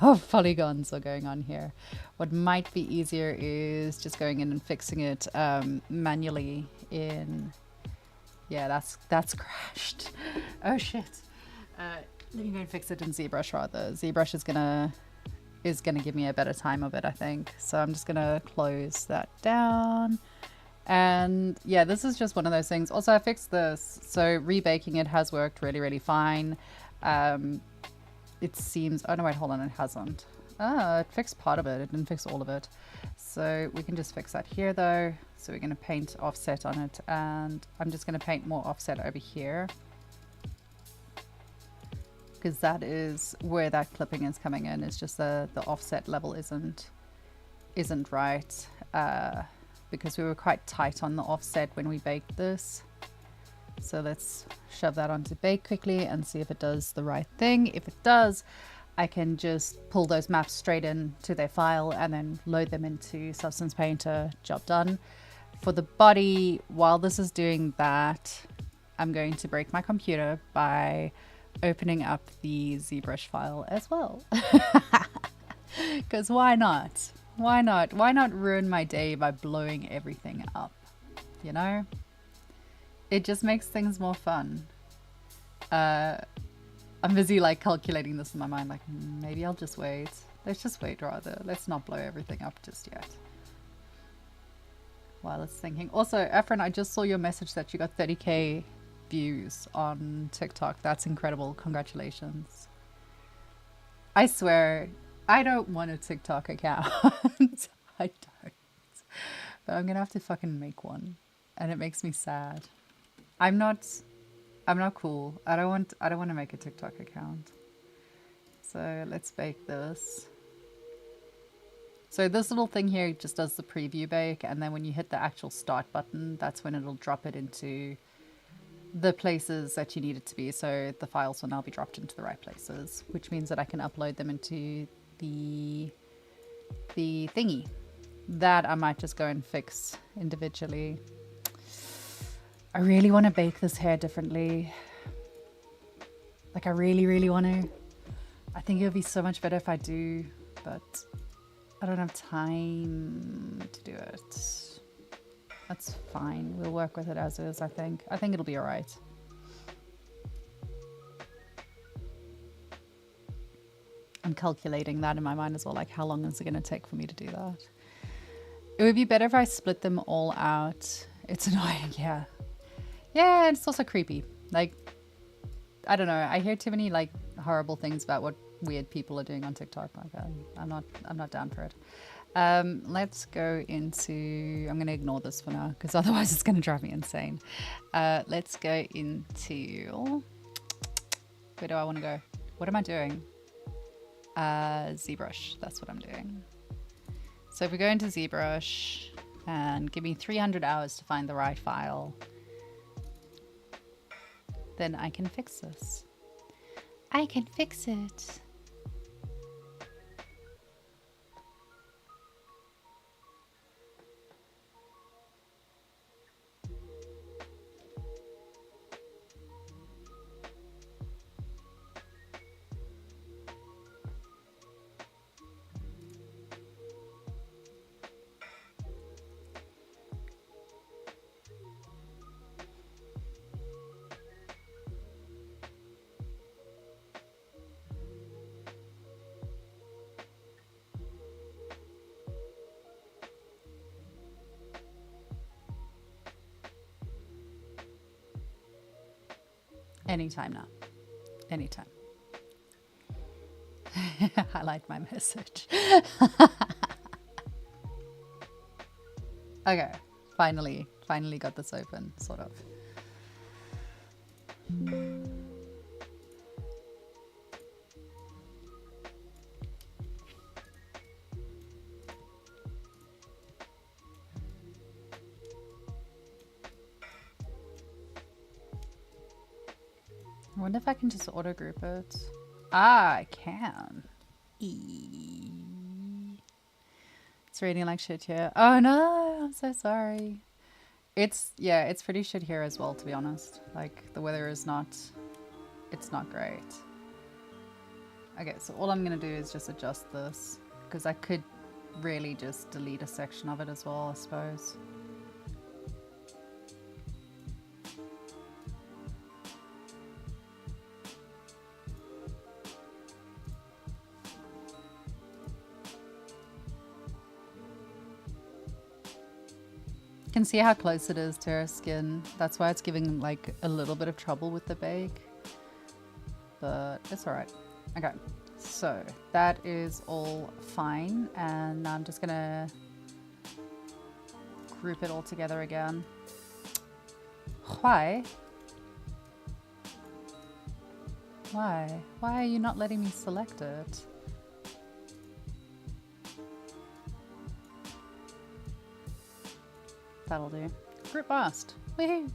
of polygons are going on here. What might be easier is just going in and fixing it manually in... Yeah, that's crashed. Oh shit. Let me go and fix it in ZBrush rather. ZBrush is gonna give me a better time of it, I think. So I'm just gonna close that down. And yeah, this is just one of those things. Also, I fixed this. So rebaking it has worked really, really fine. It seems... Oh no, wait, hold on, it hasn't. Ah, it fixed part of it. It didn't fix all of it. So we can just fix that here though. So we're gonna paint offset on it, and I'm just gonna paint more offset over here, because that is where that clipping is coming in. It's just the offset level isn't right, because we were quite tight on the offset when we baked this. So let's shove that onto bake quickly and see if it does the right thing. If it does, I can just pull those maps straight into their file and then load them into Substance Painter. Job done. For the body, while this is doing that, I'm going to break my computer by opening up the ZBrush file as well. Because why not? Why not? Why not ruin my day by blowing everything up? You know? It just makes things more fun. I'm busy like calculating this in my mind, like maybe I'll just wait. Let's just wait rather. Let's not blow everything up just yet. While it's thinking. Also, Efren, I just saw your message that you got 30k views on TikTok. That's incredible. Congratulations. I swear, I don't want a TikTok account. I don't. But I'm gonna have to fucking make one. And it makes me sad. I'm not cool. I don't want to make a TikTok account. So let's bake this. So this little thing here just does the preview bake, and then when you hit the actual start button, that's when it'll drop it into the places that you need it to be. So the files will now be dropped into the right places, which means that I can upload them into the thingy that I might just go and fix individually. I really want to bake this hair differently. Like I really, really want to. I think it would be so much better if I do, but I don't have time to do it. That's fine. We'll work with it as is, I think. I think it'll be all right. I'm calculating that in my mind as well. Like, how long is it going to take for me to do that? It would be better if I split them all out. It's annoying, yeah. Yeah, it's also creepy. Like, I don't know. I hear too many like horrible things about what weird people are doing on TikTok. Like, I'm not down for it. Let's go into... I'm going to ignore this for now because otherwise it's going to drive me insane. Let's go into... Where do I want to go? What am I doing? ZBrush. That's what I'm doing. So if we go into ZBrush and give me 300 hours to find the right file, then I can fix this. I can fix it. Anytime now. Anytime. Highlight my message. Okay, finally got this open, sort of. I wonder if I can just auto group it. Ah, I can. It's raining like shit here. Oh no, I'm so sorry. It's pretty shit here as well, to be honest. Like, the weather is not, it's not great. Okay, so all I'm gonna do is just adjust this, because I could really just delete a section of it as well, I suppose. You can see how close it is to her skin. That's why it's giving like a little bit of trouble with the bake. But it's alright. Okay, so that is all fine. And now I'm just gonna group it all together again. Why? Why? Why are you not letting me select it? That'll do. Group masked. Woohoo!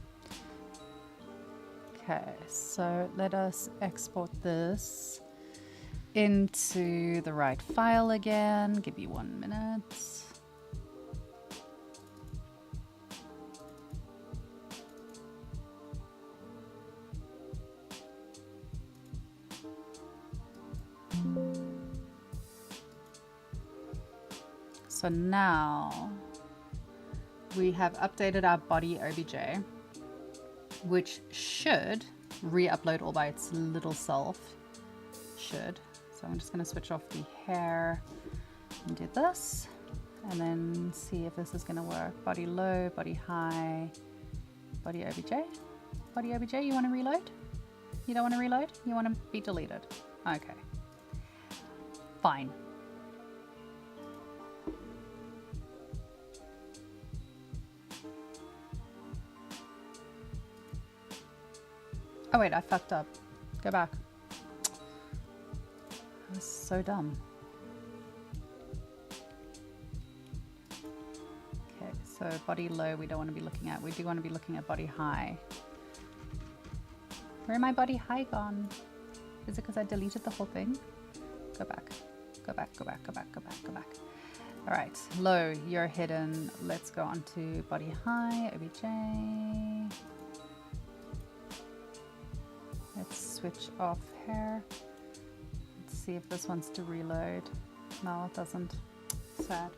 Okay, so let us export this into the right file again. Give you 1 minute. So now we have updated our body OBJ, which should re-upload all by its little self. Should. So I'm just going to switch off the hair and do this, and then see if this is going to work. Body low, body high, body OBJ. Body OBJ, you want to reload? You don't want to reload? You want to be deleted? Okay. Fine. Oh wait, I fucked up. Go back. I was so dumb. Okay, so body low we don't want to be looking at. We do want to be looking at body high. Where my body high gone? Is it because I deleted the whole thing? Go back. Go back, go back, go back, go back, go back. All right, low, you're hidden. Let's go on to body high, OBJ. Let's switch off hair. Let's see if this wants to reload. No, it doesn't. Sad.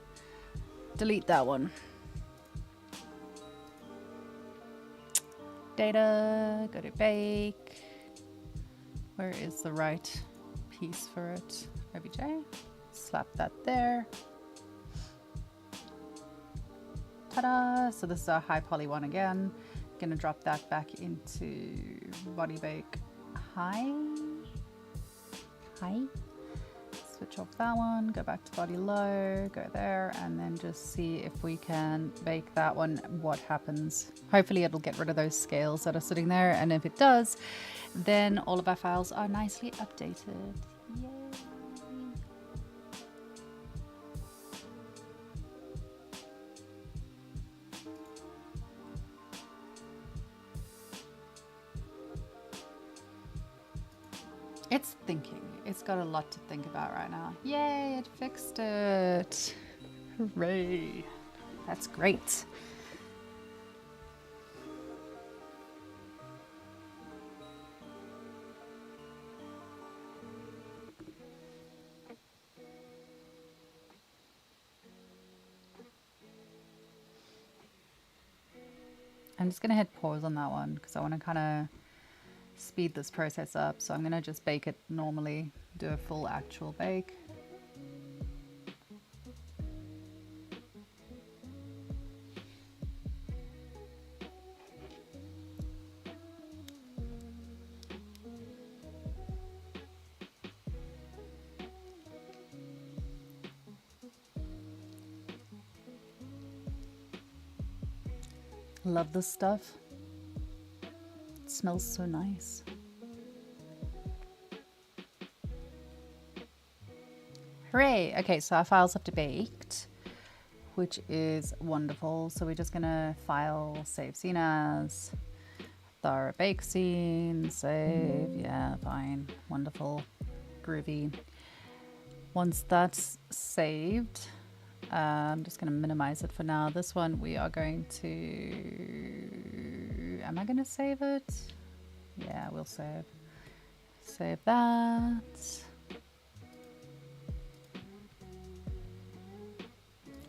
Delete that one. Data, go to bake. Where is the right piece for it? OBJ. Slap that there. Ta-da! So this is our high poly one again. Gonna drop that back into body bake high. Switch off that one, go back to body low, go there, and then just see if we can bake that one, what happens. Hopefully it'll get rid of those scales that are sitting there, and if it does, then all of our files are nicely updated. Yay! It's thinking. It's got a lot to think about right now. Yay, it fixed it. Hooray. That's great. I'm just going to hit pause on that one because I want to kind of speed this process up. So I'm going to just bake it normally, do a full actual bake. Love this stuff. It smells so nice. Hooray! Okay, so our files have to baked, which is wonderful. So we're just gonna file, save scene as, thorough bake scene, save, yeah, fine, wonderful, groovy. Once that's saved, I'm just gonna minimize it for now. This one we are going to, am I gonna save it? Yeah, we'll save that.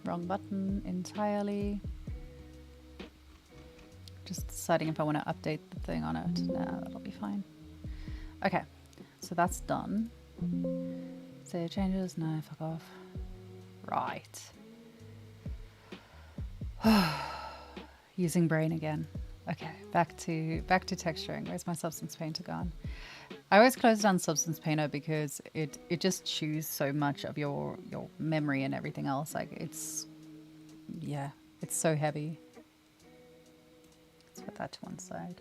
Wrong button entirely. Just deciding if I want to update the thing on it. Nah, that'll be fine. Okay, so that's done. Save changes? No, fuck off. Right. Using brain again. Okay, back to texturing. Where's my Substance Painter gone? I always close down Substance Painter because it just chews so much of your memory and everything else. Like it's so heavy. Let's put that to one side.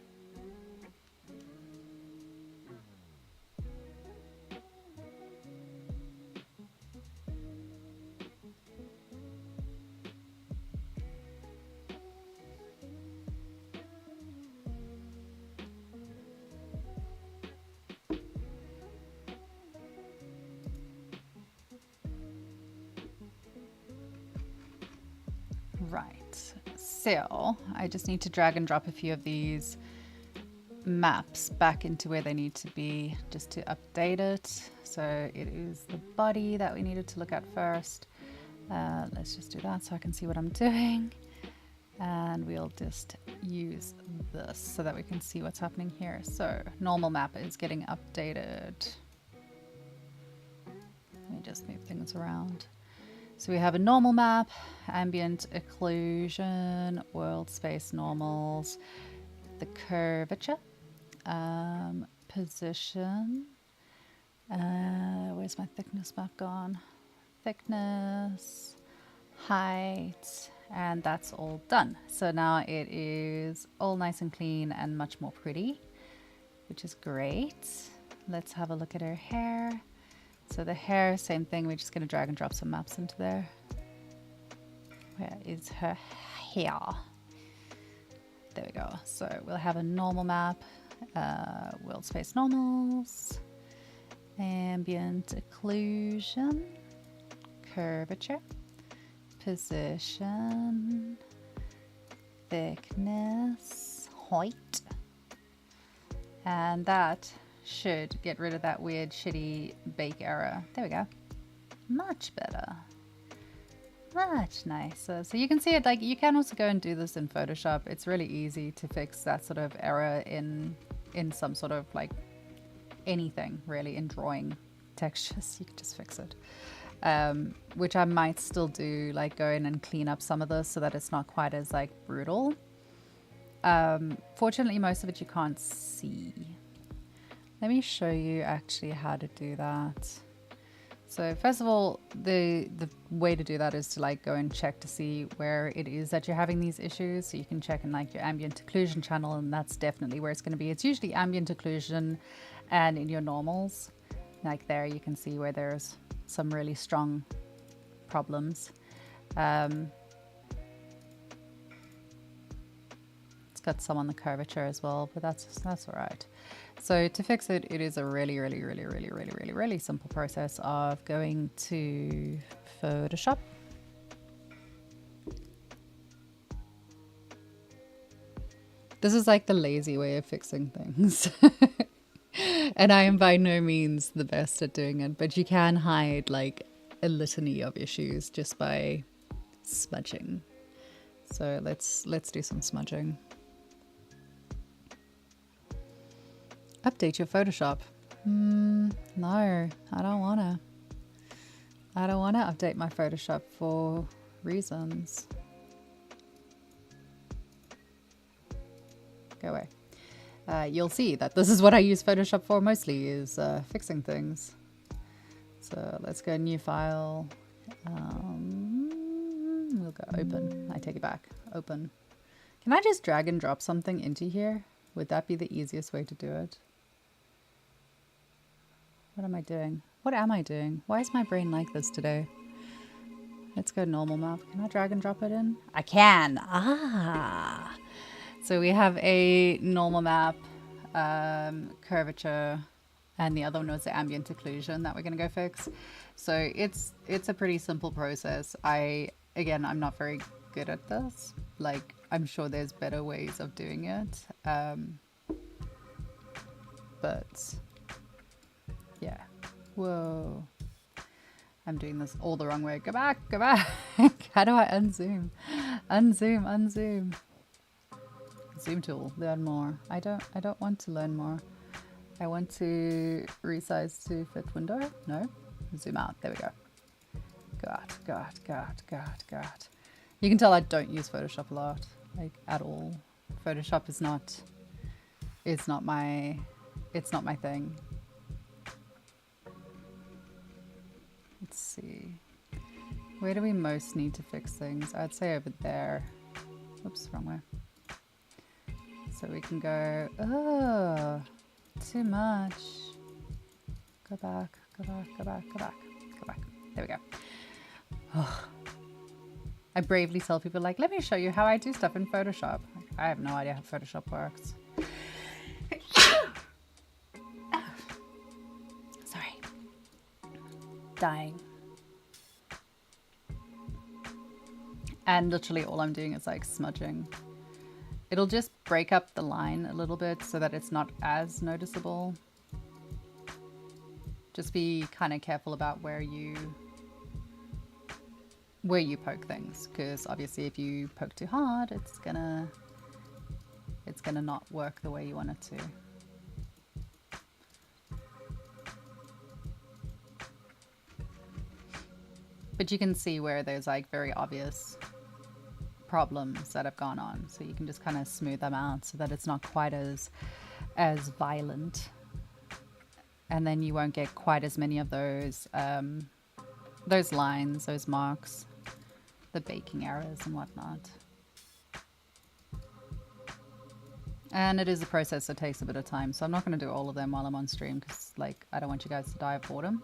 Right, so I just need to drag and drop a few of these maps back into where they need to be just to update it. So it is the body that we needed to look at first. Let's just do that so I can see what I'm doing. And we'll just use this so that we can see what's happening here. So normal map is getting updated. Let me just move things around. So we have a normal map, ambient occlusion, world space normals, the curvature, position, where's my thickness map gone? Thickness, height, and that's all done. So now it is all nice and clean and much more pretty, which is great. Let's have a look at her hair. So the hair, same thing, we're just going to drag and drop some maps into there. Where is her hair? There we go. So we'll have a normal map, world space normals, ambient occlusion, curvature, position, thickness, height, and that should get rid of that weird shitty bake error. There we go. Much better. Much nicer. So you can see it, like you can also go and do this in Photoshop. It's really easy to fix that sort of error in some sort of like anything really in drawing textures. You can just fix it. Which I might still do, like go in and clean up some of this so that it's not quite as like brutal. Fortunately, most of it you can't see. Let me show you actually how to do that. So first of all, the way to do that is to like go and check to see where it is that you're having these issues. So you can check in like your ambient occlusion channel, and that's definitely where it's going to be. It's usually ambient occlusion and in your normals. Like there you can see where there's some really strong problems. It's got some on the curvature as well, but that's all right. So to fix it, it is a really simple process of going to Photoshop. This is like the lazy way of fixing things. And I am by no means the best at doing it, but you can hide like a litany of issues just by smudging. So let's do some smudging. Update your Photoshop. No, I don't wanna. I don't wanna update my Photoshop for reasons. Go away. You'll see that this is what I use Photoshop for mostly, is fixing things. So let's go new file. We'll go open. I take it back. Open. Can I just drag and drop something into here? Would that be the easiest way to do it? What am I doing? What am I doing? Why is my brain like this today? Let's go normal map. Can I drag and drop it in? I can. Ah. So we have a normal map, curvature, and the other one was the ambient occlusion that we're going to go fix. So it's a pretty simple process. Again, I'm not very good at this. Like, I'm sure there's better ways of doing it. But yeah. Whoa. I'm doing this all the wrong way. Go back, go back. How do I unzoom? Unzoom, unzoom. Zoom tool, learn more. I don't want to learn more. I want to resize to fit window. No, zoom out. There we go. Go out, go out, go out, go out, go out. You can tell I don't use Photoshop a lot, like at all. Photoshop is not my thing. Let's see. Where do we most need to fix things? I'd say over there. Oops, wrong way. So we can go, oh, too much. Go back, go back, go back, go back, go back. There we go. Oh. I bravely tell people like, let me show you how I do stuff in Photoshop. Like, I have no idea how Photoshop works. Sorry. Dying. And literally all I'm doing is like smudging. It'll just break up the line a little bit so that it's not as noticeable. Just be kind of careful about where you poke things, because obviously if you poke too hard, it's gonna not work the way you want it to. But you can see where there's like very obvious problems that have gone on, so you can just kind of smooth them out so that it's not quite as violent, and then you won't get quite as many of those lines, those marks, the baking errors and whatnot. And it is a process that takes a bit of time, so I'm not going to do all of them while I'm on stream, because like I don't want you guys to die of boredom.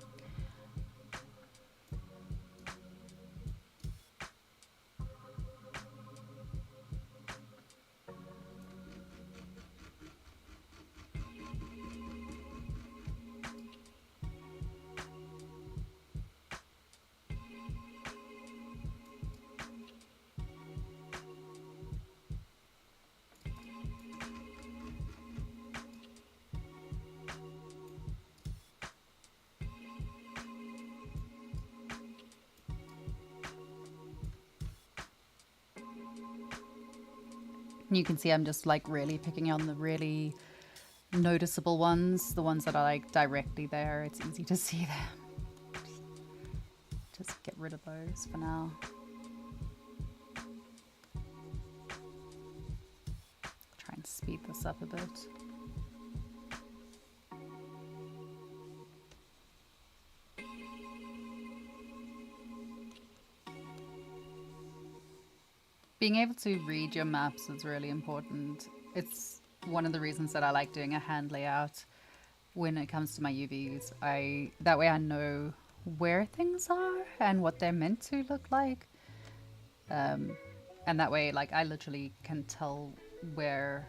You can see I'm just like really picking on the really noticeable ones, the ones that are like directly there. It's easy to see them. Just get rid of those for now. Try and speed this up a bit. Being able to read your maps is really important. It's one of the reasons that I like doing a hand layout when it comes to my UVs. That way I know where things are and what they're meant to look like. And that way, like, I literally can tell where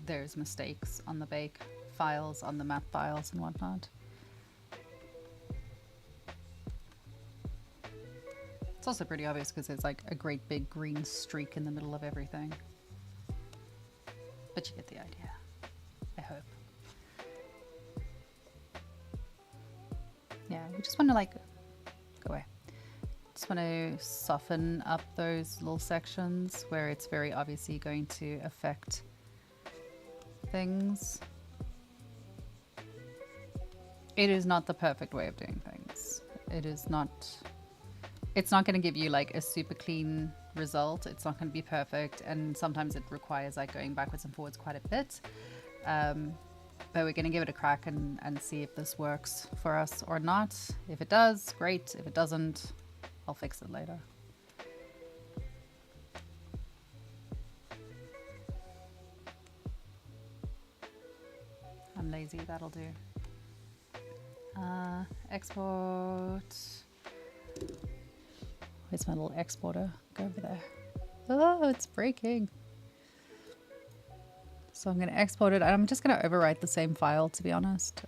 there's mistakes on the bake files, on the map files and whatnot. It's also pretty obvious because there's like a great big green streak in the middle of everything. But you get the idea, I hope. Yeah, we just want to like, go away. Just want to soften up those little sections where it's very obviously going to affect things. It is not the perfect way of doing things. It's not going to give you like a super clean result. It's not going to be perfect, and sometimes it requires like going backwards and forwards quite a bit. But we're going to give it a crack and see if this works for us or not. If it does, great. If it doesn't, I'll fix it later. I'm lazy, that'll do. Export. Where's my little exporter? Go over there. Oh, it's breaking. So I'm going to export it. I'm just going to overwrite the same file, to be honest,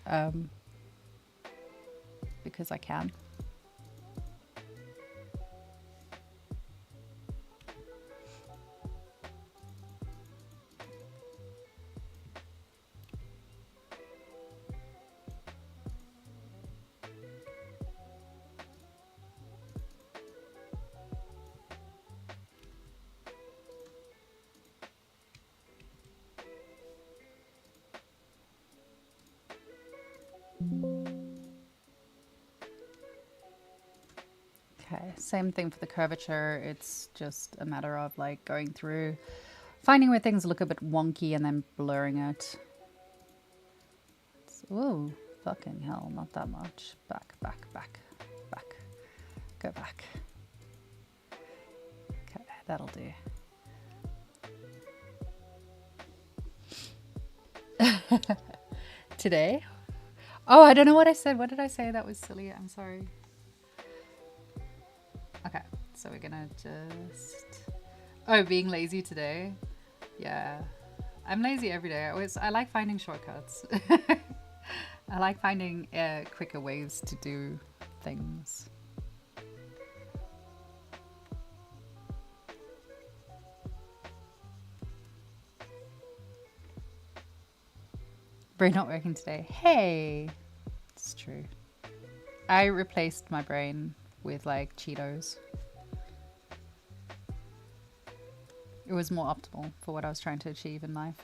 because I can. Okay, same thing for the curvature. It's just a matter of like going through, finding where things look a bit wonky and then blurring it. Ooh, fucking hell, not that much. Back, back, back, back. Go back. Okay, that'll do. Today? Oh, I don't know what I said. What did I say? That was silly. I'm sorry. Okay, so we're gonna just... Oh, being lazy today? Yeah. I'm lazy every day. I like finding shortcuts. I like finding quicker ways to do things. Brain not working today. Hey! It's true. I replaced my brain with like Cheetos. It was more optimal for what I was trying to achieve in life.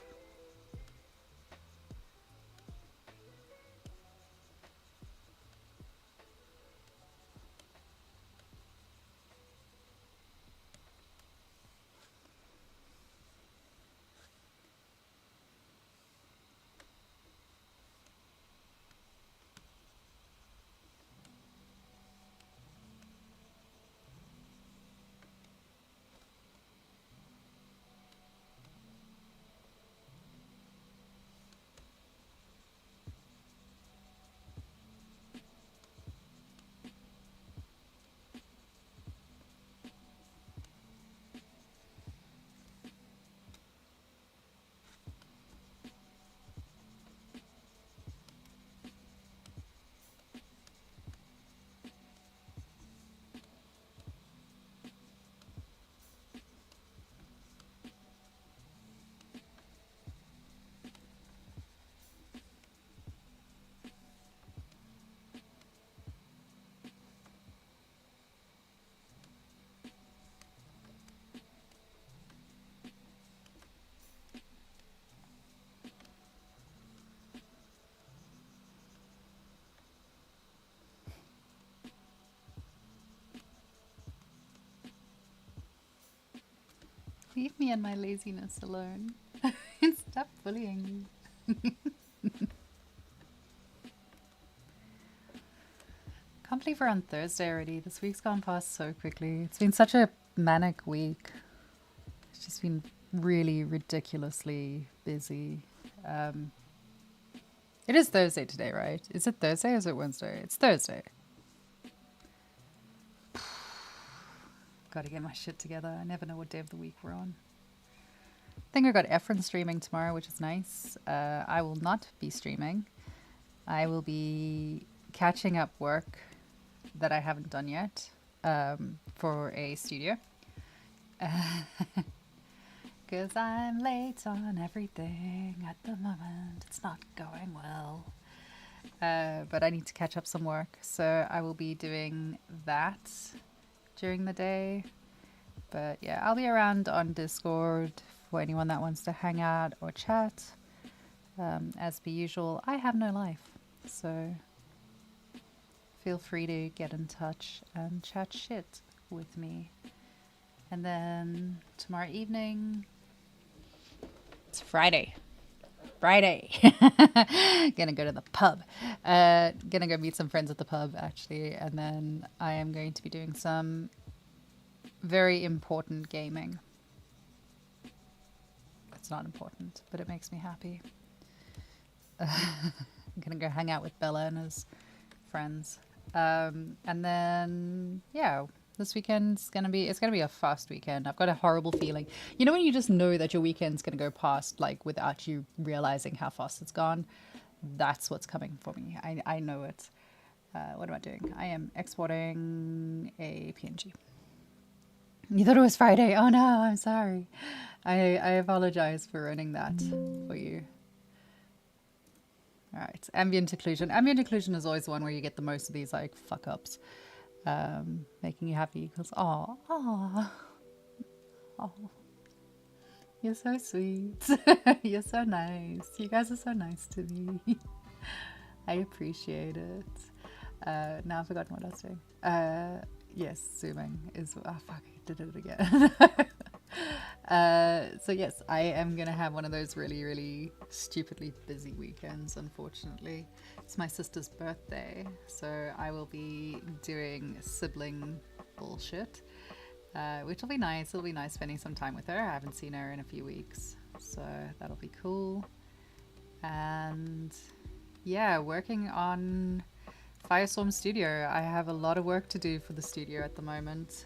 Leave me and my laziness alone. Stop bullying me. Can't believe we're on Thursday already. This week's gone past so quickly. It's been such a manic week. It's just been really ridiculously busy. It is Thursday today, right? Is it Thursday or is it Wednesday? It's Thursday. Gotta get my shit together. I never know what day of the week we're on. I think I got Efren streaming tomorrow, which is nice. I will not be streaming. I will be catching up work that I haven't done yet for a studio. Because I'm late on everything at the moment. It's not going well. But I need to catch up some work. So I will be doing that during the day. But yeah, I'll be around on Discord for anyone that wants to hang out or chat. As per usual, I have no life. So feel free to get in touch and chat shit with me. And then tomorrow evening, it's Friday. Gonna go to the pub. Gonna go meet some friends at the pub, actually. And then I am going to be doing some very important gaming. It's not important, but it makes me happy. I'm gonna go hang out with Bella and his friends. And then yeah, this weekend's gonna be a fast weekend. I've got a horrible feeling. You know when you just know that your weekend's gonna go past like without you realizing how fast it's gone? That's what's coming for me. I know it. What am I doing? I am exporting a PNG. You thought it was Friday. Oh no, I'm sorry. I apologize for ruining that for you. All right, ambient occlusion. Ambient occlusion is always the one where you get the most of these like fuck ups, making you happy because oh, you're so sweet. You're so nice. You guys are so nice to me. I appreciate it. Now I've forgotten what I was doing. Yes, zooming is. Oh fuck, I did it again. So yes, I am gonna have one of those really, really stupidly busy weekends. Unfortunately, it's my sister's birthday, so I will be doing sibling bullshit, which will be nice. It'll be nice spending some time with her. I haven't seen her in a few weeks, so that'll be cool. And yeah, working on Firestorm Studio. I have a lot of work to do for the studio at the moment.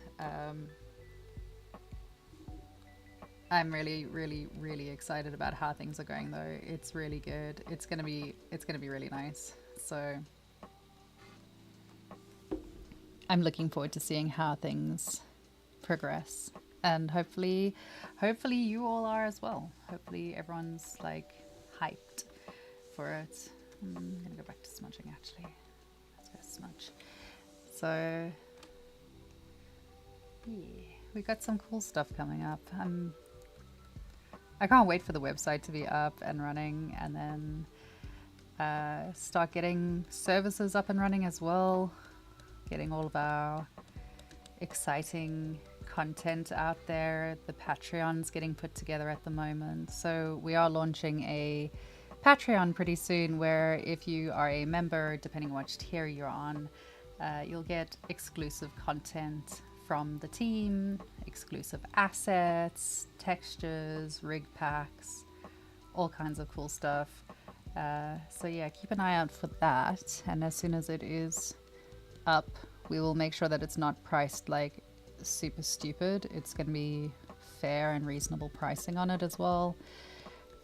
I'm really, really, really excited about how things are going though. It's really good. It's gonna be really nice. So I'm looking forward to seeing how things progress. And hopefully you all are as well. Hopefully everyone's like hyped for it. I'm gonna go back to smudging actually. Let's go smudge. So yeah, we got some cool stuff coming up. I can't wait for the website to be up and running, and then start getting services up and running as well. Getting all of our exciting content out there. The Patreon's getting put together at the moment. So we are launching a Patreon pretty soon where if you are a member, depending on which tier you're on, you'll get exclusive content from the team, exclusive assets, textures, rig packs, all kinds of cool stuff. So yeah, keep an eye out for that. And as soon as it is up, we will make sure that it's not priced like super stupid. It's going to be fair and reasonable pricing on it as well.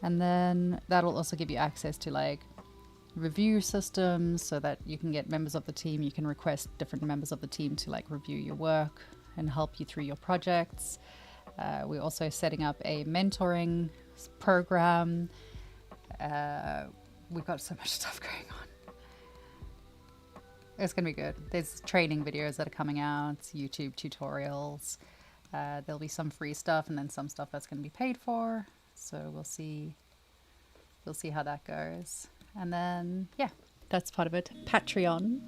And then that'll also give you access to like review systems so that you can get members of the team. You can request different members of the team to like review your work and help you through your projects. We're also setting up a mentoring program. We've got so much stuff going on. It's gonna be good. There's training videos that are coming out, YouTube tutorials. There'll be some free stuff and then some stuff that's gonna be paid for. So we'll see how that goes. And then, yeah, that's part of it. Patreon,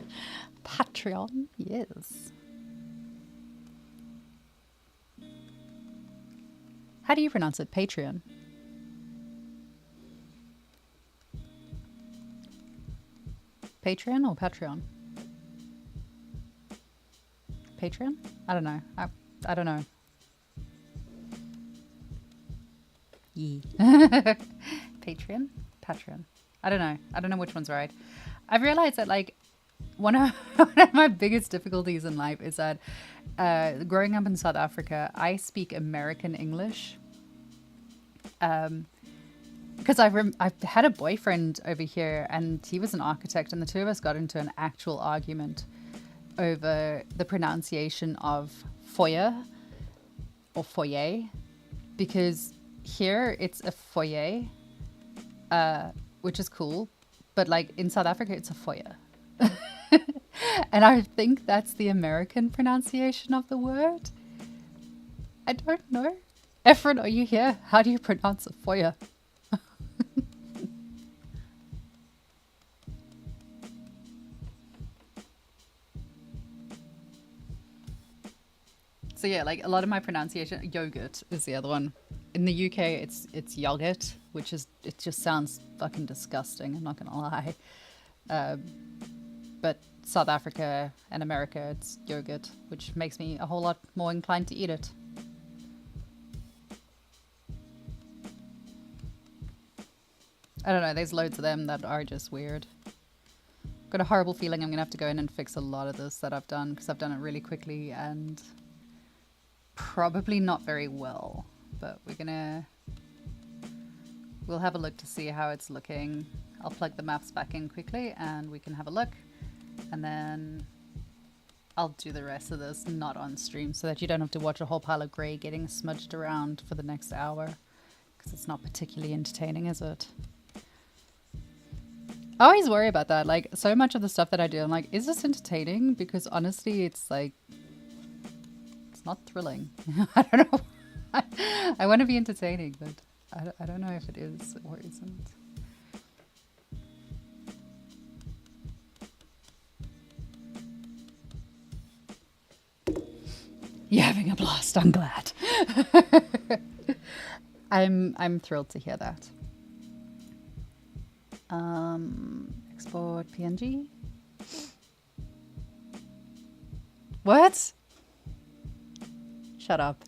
yes. How do you pronounce it? Patreon? Patreon or Patreon? Patreon? I don't know. I don't know. Yee. Patreon? Patreon. I don't know. I don't know which one's right. I've realized that like one of my biggest difficulties in life is that growing up in South Africa, I speak American English. Because I've had a boyfriend over here and he was an architect, and the two of us got into an actual argument over the pronunciation of foyer or foyer, because here it's a foyer, which is cool, but like in South Africa it's a foyer. And I think that's the American pronunciation of the word. I don't know. Efren, are you here? How do you pronounce a foyer? So yeah, like a lot of my pronunciation, yogurt is the other one. In the UK, it's yogurt, it just sounds fucking disgusting. I'm not gonna lie. But South Africa and America, it's yogurt, which makes me a whole lot more inclined to eat it. I don't know, there's loads of them that are just weird. Got a horrible feeling I'm gonna have to go in and fix a lot of this that I've done because I've done it really quickly and probably not very well. But we'll have a look to see how it's looking. I'll plug the maps back in quickly and we can have a look, and then I'll do the rest of this not on stream so that you don't have to watch a whole pile of grey getting smudged around for the next hour, because it's not particularly entertaining, is it? I always worry about that. Like, so much of the stuff that I do, I'm like, is this entertaining? Because honestly, it's like, it's not thrilling. I don't know. I want to be entertaining, but I don't know if it is or isn't. You're having a blast. I'm glad. I'm thrilled to hear that. Export PNG. What? Shut up.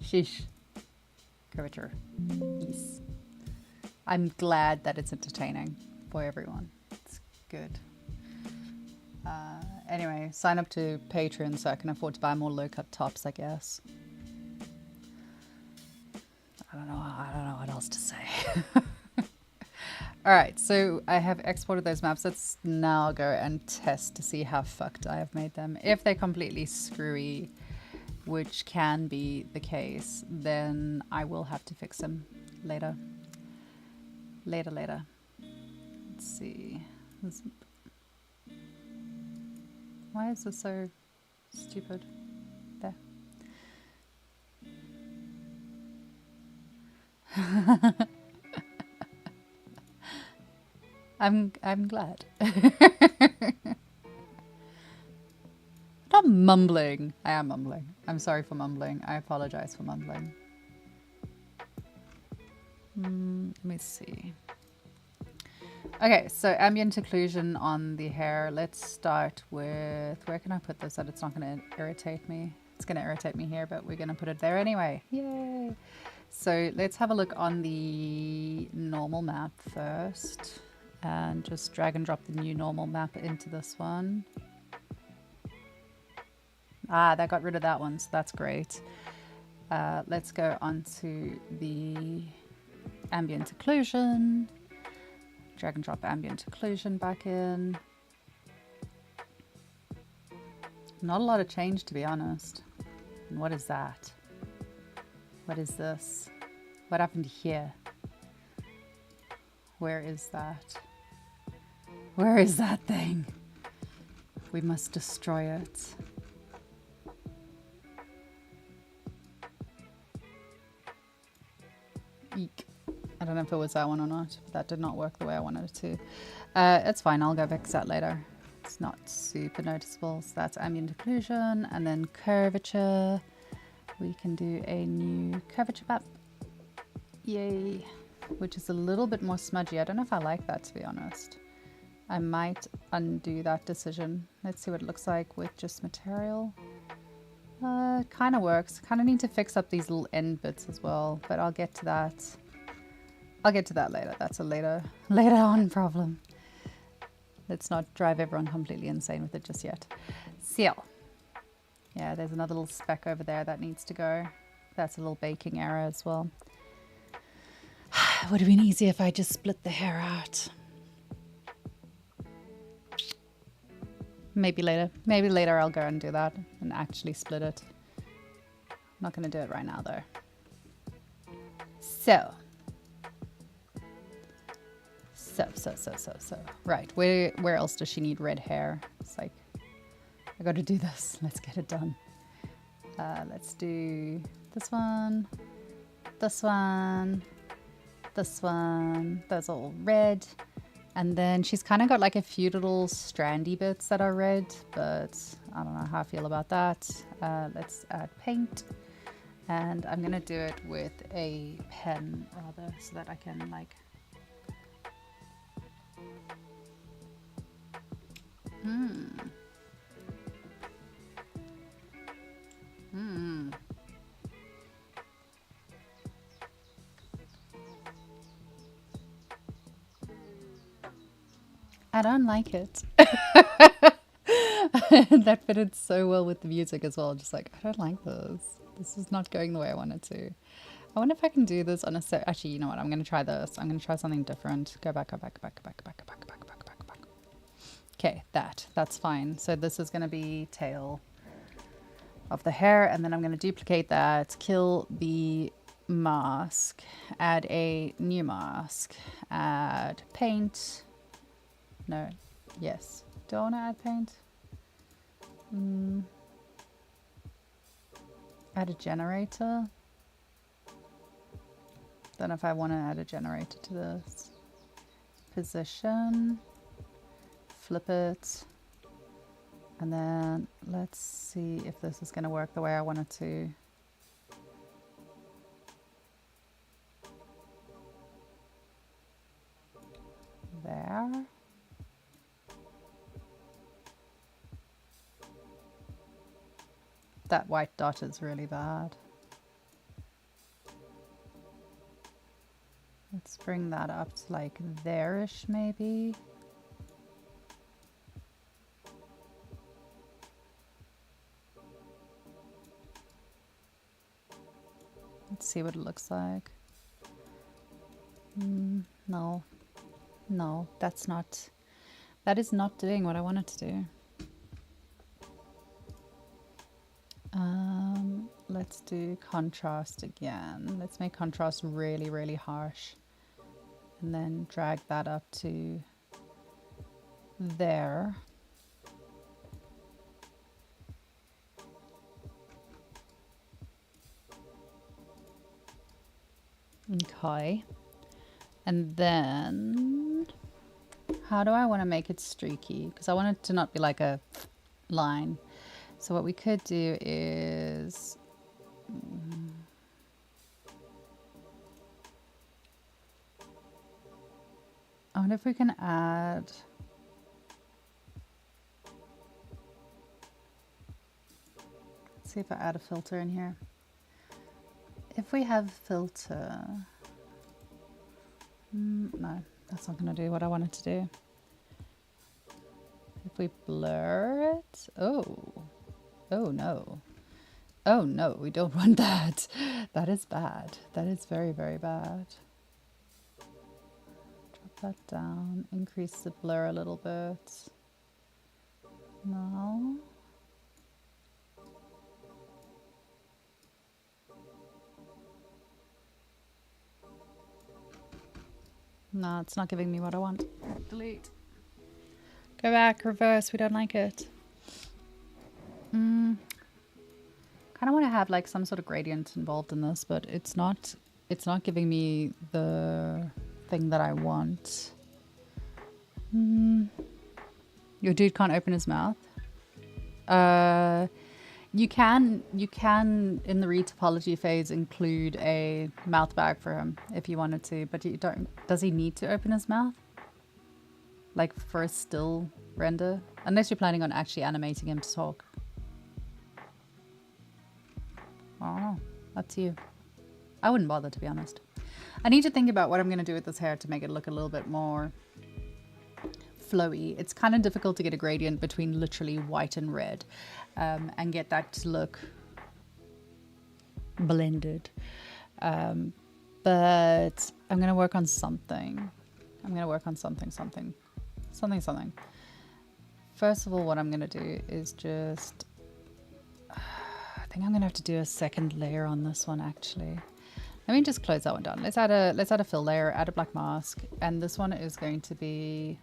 Sheesh. Curvature. Yes. I'm glad that it's entertaining for everyone. It's good. Anyway, sign up to Patreon so I can afford to buy more low-cut tops, I guess. I don't know what else to say. Alright, so I have exported those maps. Let's now go and test to see how fucked I have made them. If they're completely screwy, which can be the case, then I will have to fix them later. Later. Let's see. Why is this so stupid? There. I'm glad. Not mumbling. I am mumbling. I'm sorry for mumbling. I apologize for mumbling. Let me see. Okay, so ambient occlusion on the hair. Let's start with, where can I put this so that it's not going to irritate me? It's going to irritate me here, but we're going to put it there anyway. Yay! So let's have a look on the normal map first and just drag and drop the new normal map into this one. Ah, that got rid of that one, so that's great. Let's go on to the ambient occlusion. Drag and drop ambient occlusion back in. Not a lot of change, to be honest. And what is that? What is this? What happened here? Where is that? Where is that thing? We must destroy it. Eek. I don't know if it was that one or not. That did not work the way I wanted it to. It's fine. I'll go fix that later. It's not super noticeable. So that's ambient occlusion, and then curvature. We can do a new curvature map. Yay. Which is a little bit more smudgy. I don't know if I like that, to be honest. I might undo that decision. Let's see what it looks like with just material. Kind of works. Kind of need to fix up these little end bits as well, but I'll get to that. I'll get to that later. That's a later on problem. Let's not drive everyone completely insane with it just yet. Seal. Yeah, there's another little speck over there that needs to go. That's a little baking error as well. Would have been easier if I just split the hair out. Maybe later. Maybe later I'll go and do that and actually split it. I'm not going to do it right now though. So. Right, where else does she need red hair? It's like, I got to do this. Let's get it done. Let's do this one, this one, this one. Those are all red. And then she's kind of got like a few little strandy bits that are red, but I don't know how I feel about that. Let's add paint. And I'm going to do it with a pen rather, so that I can like... I don't like it. That fitted so well with the music as well. Just like, I don't like this. This is not going the way I want it to. I wonder if I can do this on a set. Actually, you know what? I'm going to try this. I'm going to try something different. Go back, go back, go back, go back, go back, go back, go back, go back, go back, go back. Okay, that's fine. So this is going to be tail of the hair, and then I'm going to duplicate that, kill the mask, add a new mask, add paint. No, yes. Do I want to add paint? Add a generator. Don't know if I want to add a generator to this. Position. Flip it. And then let's see if this is going to work the way I want it to. There. That white dot is really bad. Let's bring that up to like there-ish maybe. Let's see what it looks like. No, no, that is not doing what I want it to do. Let's do contrast again. Let's make contrast really, really harsh. And then drag that up to there. Okay. And then how do I want to make it streaky? Because I want it to not be like a line. So what we could do is I wonder if we can add let's see if I add a filter in here. If we have filter, no, that's not going to do what I want it to do. If we blur it, oh no. Oh no, we don't want that. That is bad. That is very, very bad. Drop that down, increase the blur a little bit. No. No, it's not giving me what I want. Delete. Go back, reverse, we don't like it. Kind of want to have like some sort of gradient involved in this, but it's not giving me the thing that I want. Your dude can't open his mouth. You can in the retopology phase include a mouth bag for him if you wanted to, but you don't. Does he need to open his mouth? Like for a still render? Unless you're planning on actually animating him to talk. I don't know. Up to you. I wouldn't bother, to be honest. I need to think about what I'm going to do with this hair to make it look a little bit more flowy. It's kind of difficult to get a gradient between literally white and red and get that to look blended. But I'm going to work on something. I'm going to work on something. First of all, what I'm going to do is just... I think I'm going to have to do a second layer on this one, actually. Let me just close that one down. Let's add a fill layer, add a black mask, and this one is going to be...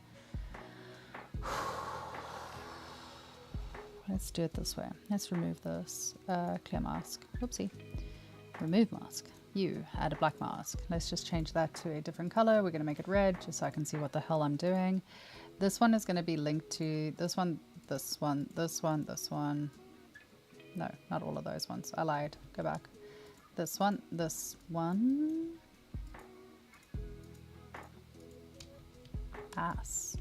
Let's do it this way. Let's remove this. Clear mask. Whoopsie. Remove mask. You add a black mask. Let's just change that to a different color. We're going to make it red just so I can see what the hell I'm doing. This one is going to be linked to this one, this one, this one, this one. No, not all of those ones. I lied. Go back. This one, this one. Ass.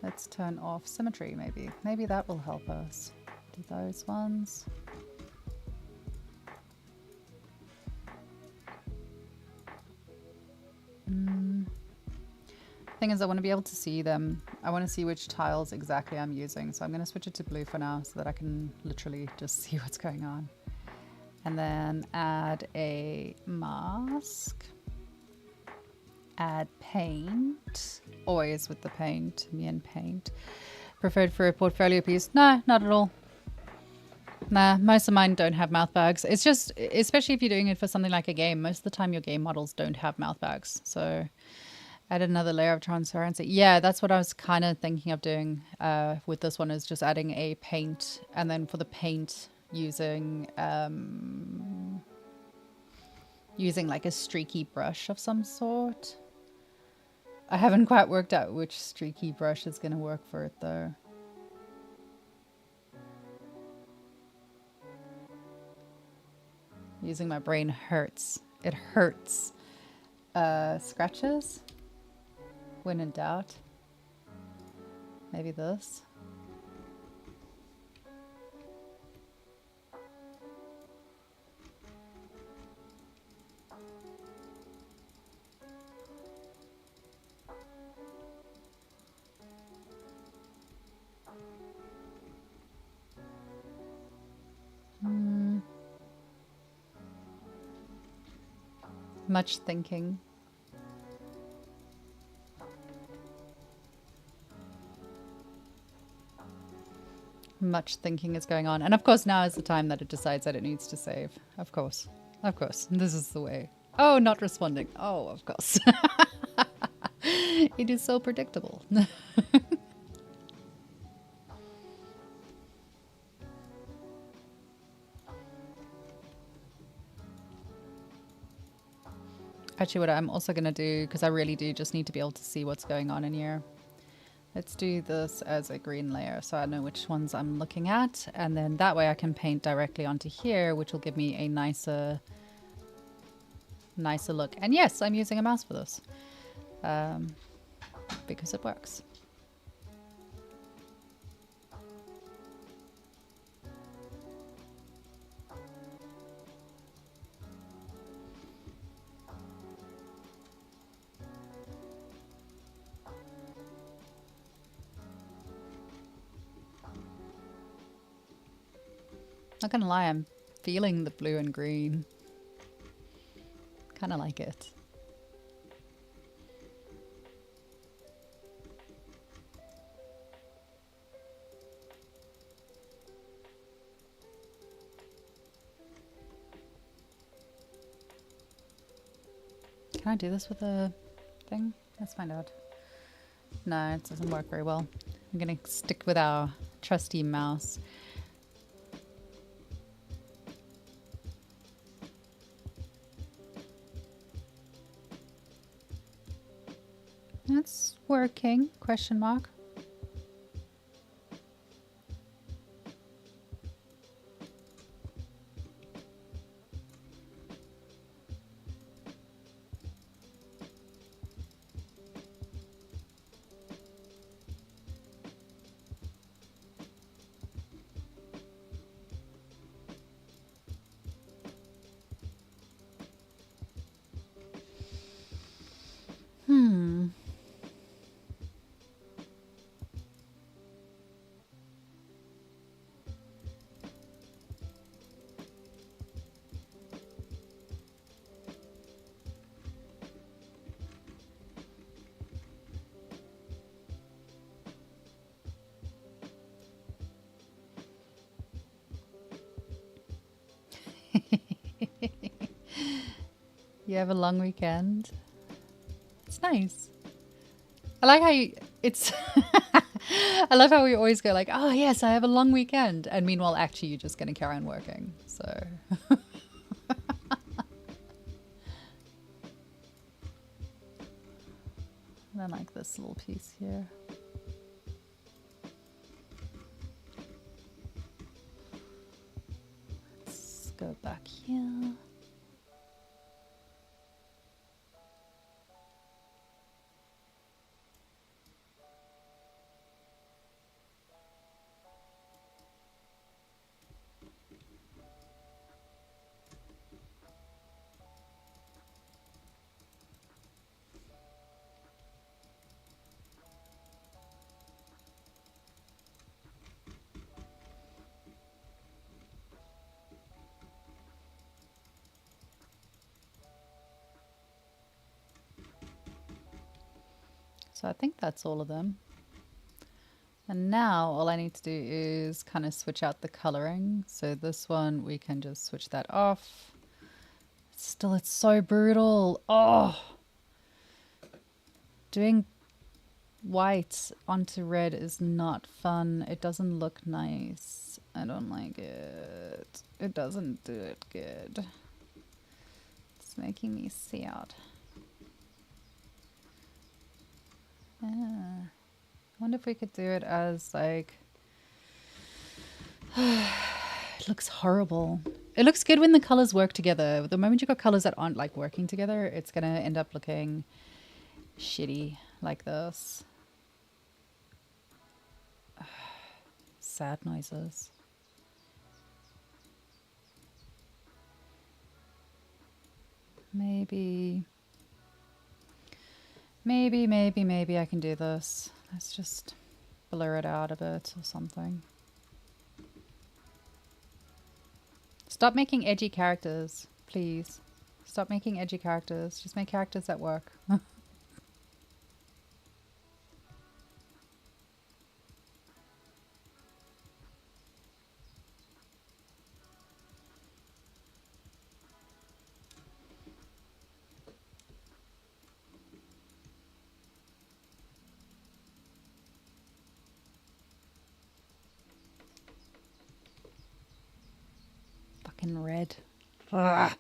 Let's turn off symmetry, maybe. Maybe that will help us. Do those ones. Thing is, I want to be able to see them. I want to see which tiles exactly I'm using. So I'm going to switch it to blue for now so that I can literally just see what's going on. And then add a mask. Add paint. Always with the paint. Me and paint. Preferred for a portfolio piece? No, not at all. Nah, most of mine don't have mouth bags. It's just, especially if you're doing it for something like a game, most of the time your game models don't have mouth bags. So add another layer of transparency. Yeah, that's what I was kind of thinking of doing with this one, is just adding a paint. And then for the paint, using like a streaky brush of some sort. I haven't quite worked out which streaky brush is going to work for it though. Using my brain hurts. It hurts. Scratches? When in doubt. Maybe this. Much thinking. Much thinking is going on. And of course now is the time that it decides that it needs to save. Of course. Of course. This is the way. Oh, not responding. Oh, of course. It is so predictable. Actually, what I'm also going to do, because I really do just need to be able to see what's going on in here. Let's do this as a green layer so I know which ones I'm looking at. And then that way I can paint directly onto here, which will give me a nicer look. And yes, I'm using a mouse for this because it works. Not gonna lie, I'm feeling the blue and green. Kind of like it. Can I do this with a thing? Let's find out. No, it doesn't work very well. I'm gonna stick with our trusty mouse. That's working, question mark. You have a long weekend. It's nice. I like how it's I love how we always go like, oh yes, I have a long weekend, and meanwhile actually you're just gonna carry on working. So and I like this little piece here. Let's go back here. So I think that's all of them. And now all I need to do is kind of switch out the coloring. So this one, we can just switch that off. Still, it's so brutal. Oh, doing white onto red is not fun. It doesn't look nice. I don't like it. It doesn't do it good. It's making me sad. I wonder if we could do it as like... It looks horrible. It looks good when the colors work together. The moment you've got colors that aren't like working together, it's gonna end up looking shitty like this. Sad noises. Maybe I can do this. Let's just blur it out a bit or something. Stop making edgy characters, please. Stop making edgy characters. Just make characters that work. Fucking red. Ugh.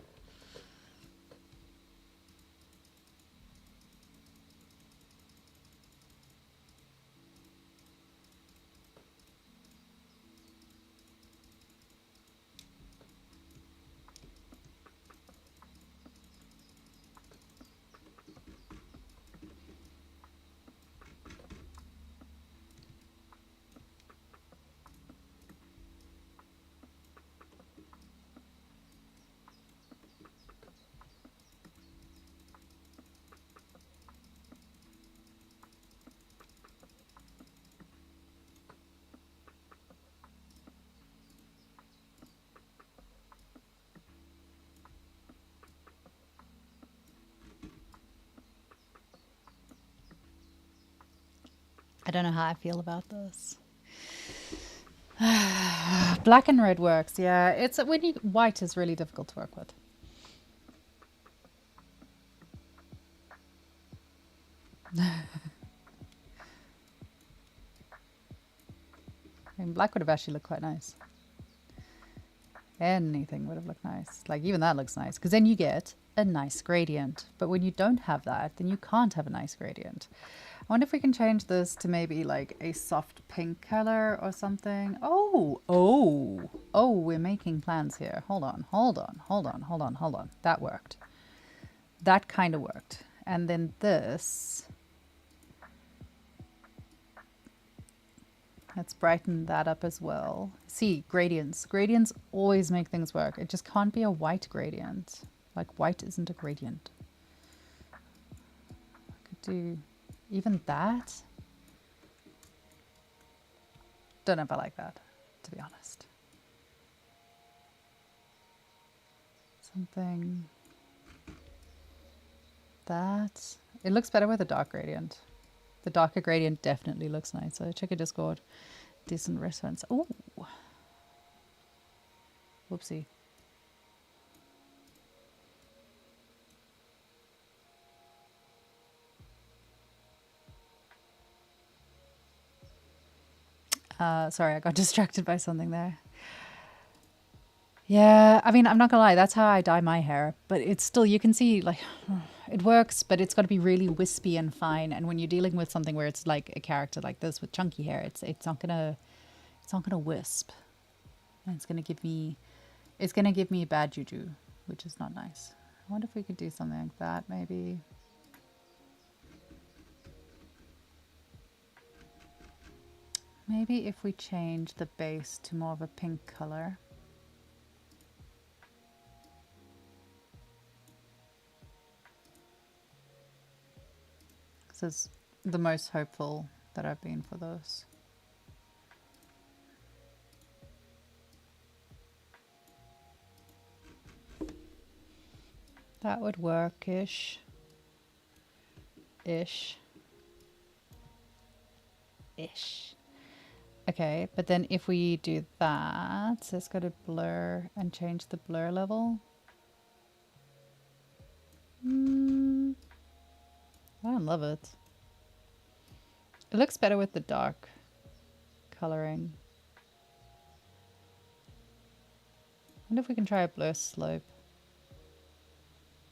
I don't know how I feel about this. Black and red works, yeah. It's when you white is really difficult to work with. I mean, black would have actually looked quite nice. Anything would have looked nice. Like even that looks nice because then you get a nice gradient. But when you don't have that, then you can't have a nice gradient. I wonder if we can change this to maybe like a soft pink color or something. Oh, we're making plans here. Hold on. That worked. That kind of worked. And then this, let's brighten that up as well. See, gradients. Gradients always make things work. It just can't be a white gradient. Like white isn't a gradient. I could do even that. Don't know if I like that, to be honest. Something that. It looks better with a dark gradient. The darker gradient definitely looks nicer. Check your Discord. Decent reference. Oh. Whoopsie. Sorry, I got distracted by something there. Yeah, I mean, I'm not gonna lie, that's how I dye my hair, but it's still, you can see, like, it works, but it's got to be really wispy and fine. And when you're dealing with something where it's like a character like this with chunky hair, it's not gonna wisp, and it's gonna give me bad juju, which is not nice. I wonder if we could do something like that, maybe. Maybe if we change the base to more of a pink color. This is the most hopeful that I've been for this. That would work-ish. Ish. Ish. Okay, but then if we do that, so let's go to blur and change the blur level. I don't love it. It looks better with the dark coloring. I wonder if we can try a blur slope.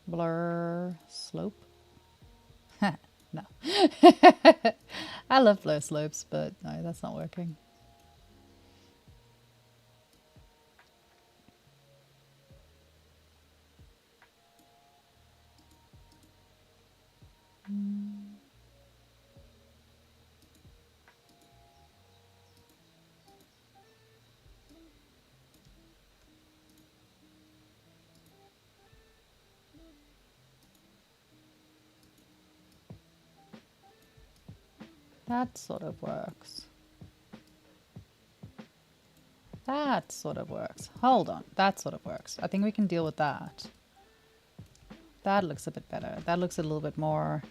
Blur slope? No. I love blur slopes, but no, that's not working. That sort of works. That sort of works. Hold on, that sort of works. I think we can deal with that. That looks a bit better. That looks a little bit more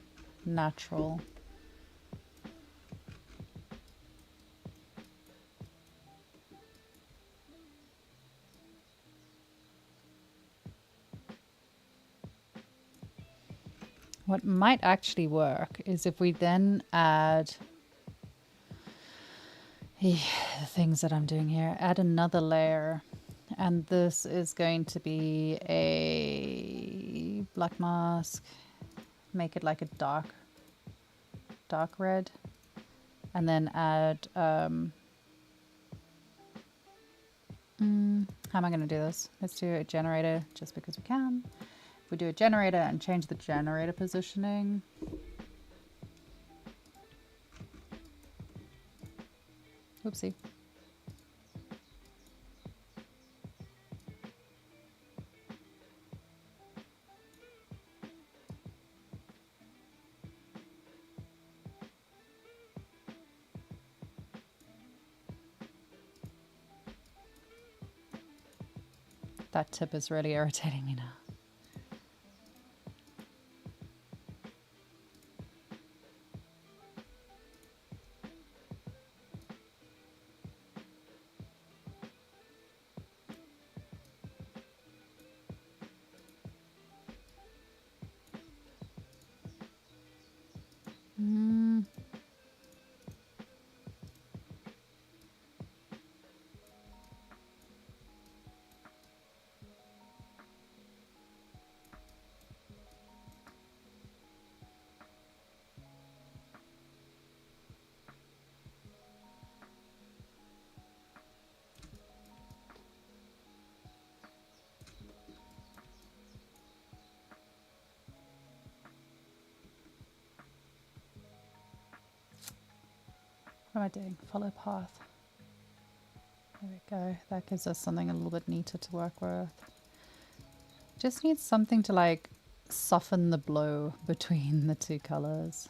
natural. What might actually work is if we then add the things that I'm doing here, add another layer. And this is going to be a black mask. Make it like a dark red. And then add, how am I going to do this? Let's do a generator just because we can. If we do a generator and change the generator positioning. Oopsie. That tip is really irritating me now. What am I doing? Follow path. There we go. That gives us something a little bit neater to work with. Just needs something to like soften the blow between the two colors.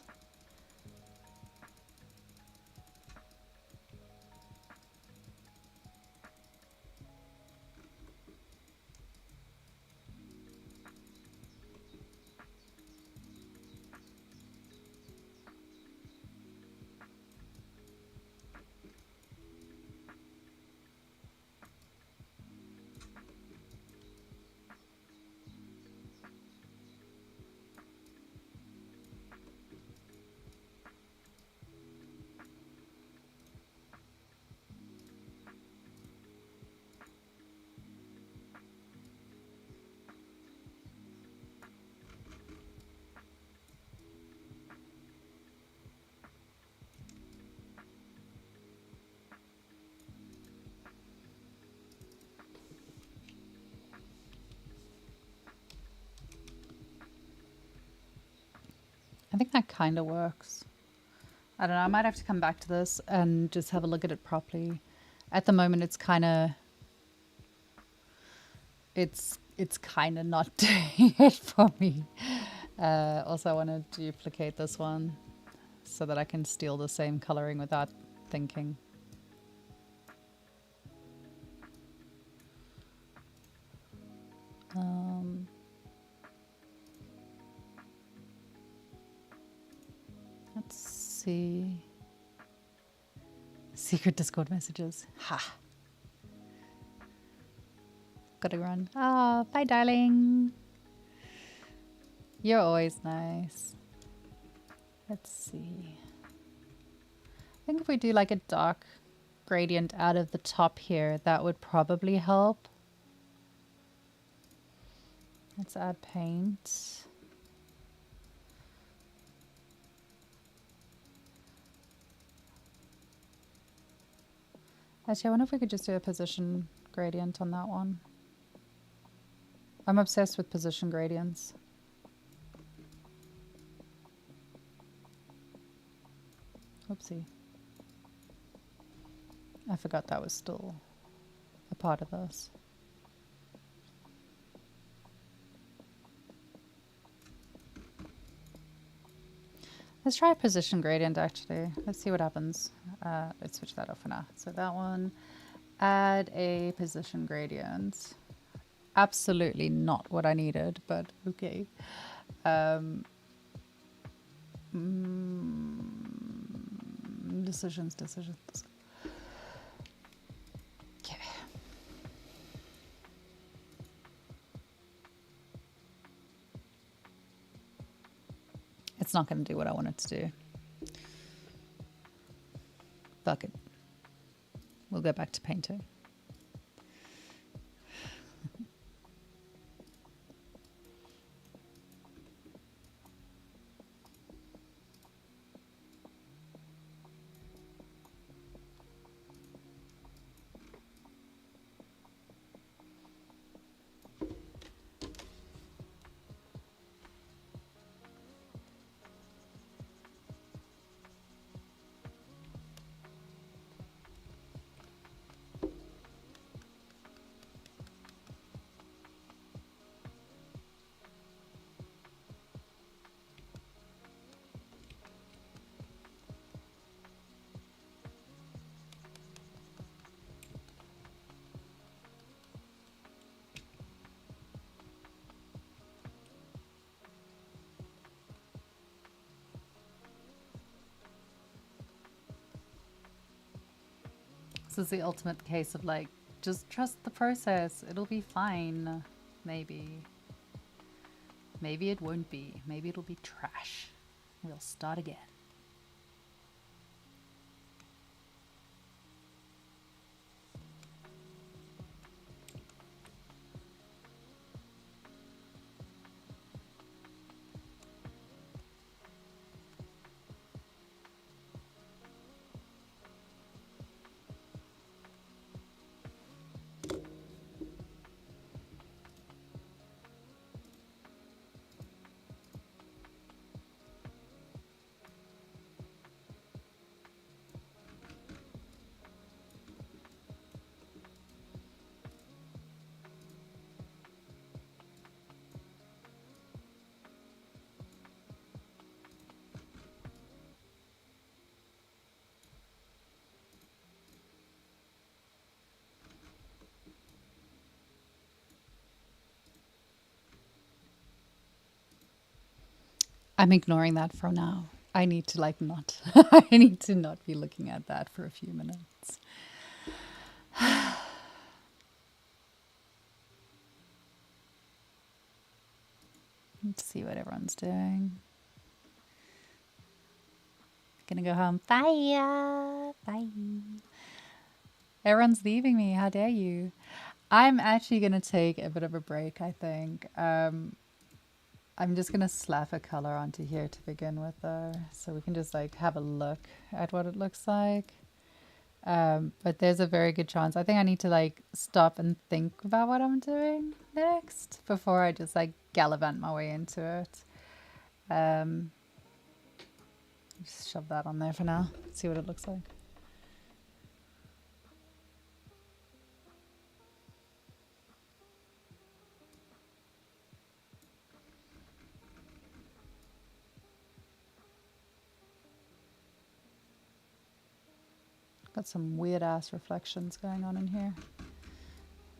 I think that kind of works. I don't know, I might have to come back to this and just have a look at it properly. At the moment, it's kind of... It's kind of not doing it for me. Also, I want to duplicate this one so that I can steal the same coloring without thinking. Let's see. Secret Discord messages. Ha. Gotta run. Oh, bye, darling. You're always nice. Let's see. I think if we do like a dark gradient out of the top here, that would probably help. Let's add paint. Actually, I wonder if we could just do a position gradient on that one. I'm obsessed with position gradients. Oopsie. I forgot that was still a part of this. Let's try a position gradient actually. Let's see what happens. Let's switch that off for now. So that one, add a position gradient. Absolutely not what I needed, but okay. Decisions. Okay. It's not going to do what I want it to do. Fuck it. We'll go back to painting. This is the ultimate case of like, just trust the process. It'll be fine. Maybe. Maybe it won't be. Maybe it'll be trash. We'll start again. I'm ignoring that for now. I need to like not. I need to not be looking at that for a few minutes. Let's see what everyone's doing. Gonna go home. Bye. Bye. Everyone's leaving me. How dare you? I'm actually gonna take a bit of a break, I think. I'm just gonna slap a color onto here to begin with though, so we can just like have a look at what it looks like. But there's a very good chance. I think I need to like stop and think about what I'm doing next before I just like gallivant my way into it. Just shove that on there for now. See what it looks like. Got some weird ass reflections going on in here.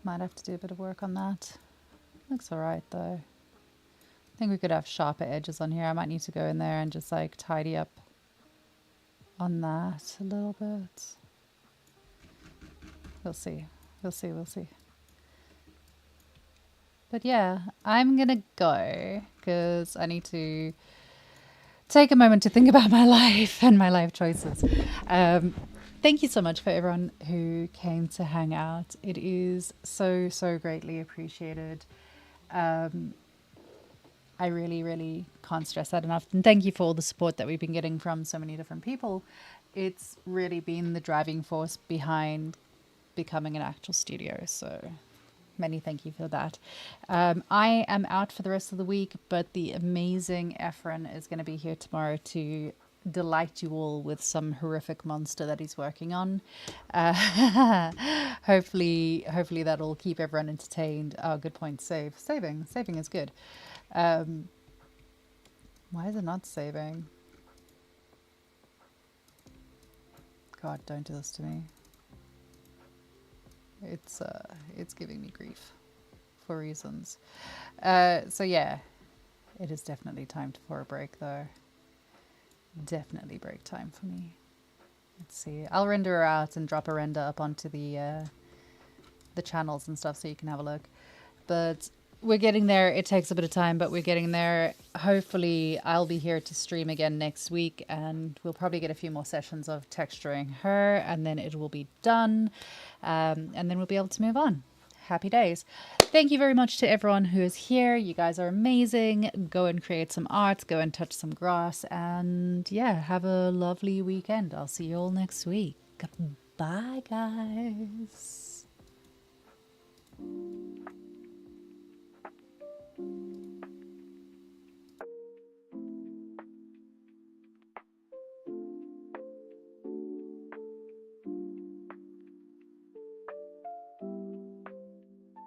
Might have to do a bit of work on that. Looks alright though. I think we could have sharper edges on here. I might need to go in there and just like tidy up on that a little bit. We'll see. We'll see. We'll see. But yeah, I'm gonna go because I need to take a moment to think about my life and my life choices. Thank you so much for everyone who came to hang out. It is so, so greatly appreciated. I really, really can't stress that enough. And thank you for all the support that we've been getting from so many different people. It's really been the driving force behind becoming an actual studio. So many thank you for that. I am out for the rest of the week, but the amazing Efren is going to be here tomorrow to delight you all with some horrific monster that he's working on. Hopefully that'll keep everyone entertained. Oh, good point. Saving is good. Why is it not saving? God, don't do this to me. It's giving me grief for reasons. So yeah, it is definitely time for a break though. Definitely break time for me. Let's see. I'll render her out and drop a render up onto the channels and stuff so you can have a look. But we're getting there. It takes a bit of time, but we're getting there. Hopefully I'll be here to stream again next week and we'll probably get a few more sessions of texturing her and then it will be done. And then we'll be able to move on. Happy days. Thank you very much to everyone who is here. You guys are amazing. Go and create some art, go and touch some grass, and yeah, have a lovely weekend. I'll see you all next week. Bye, guys.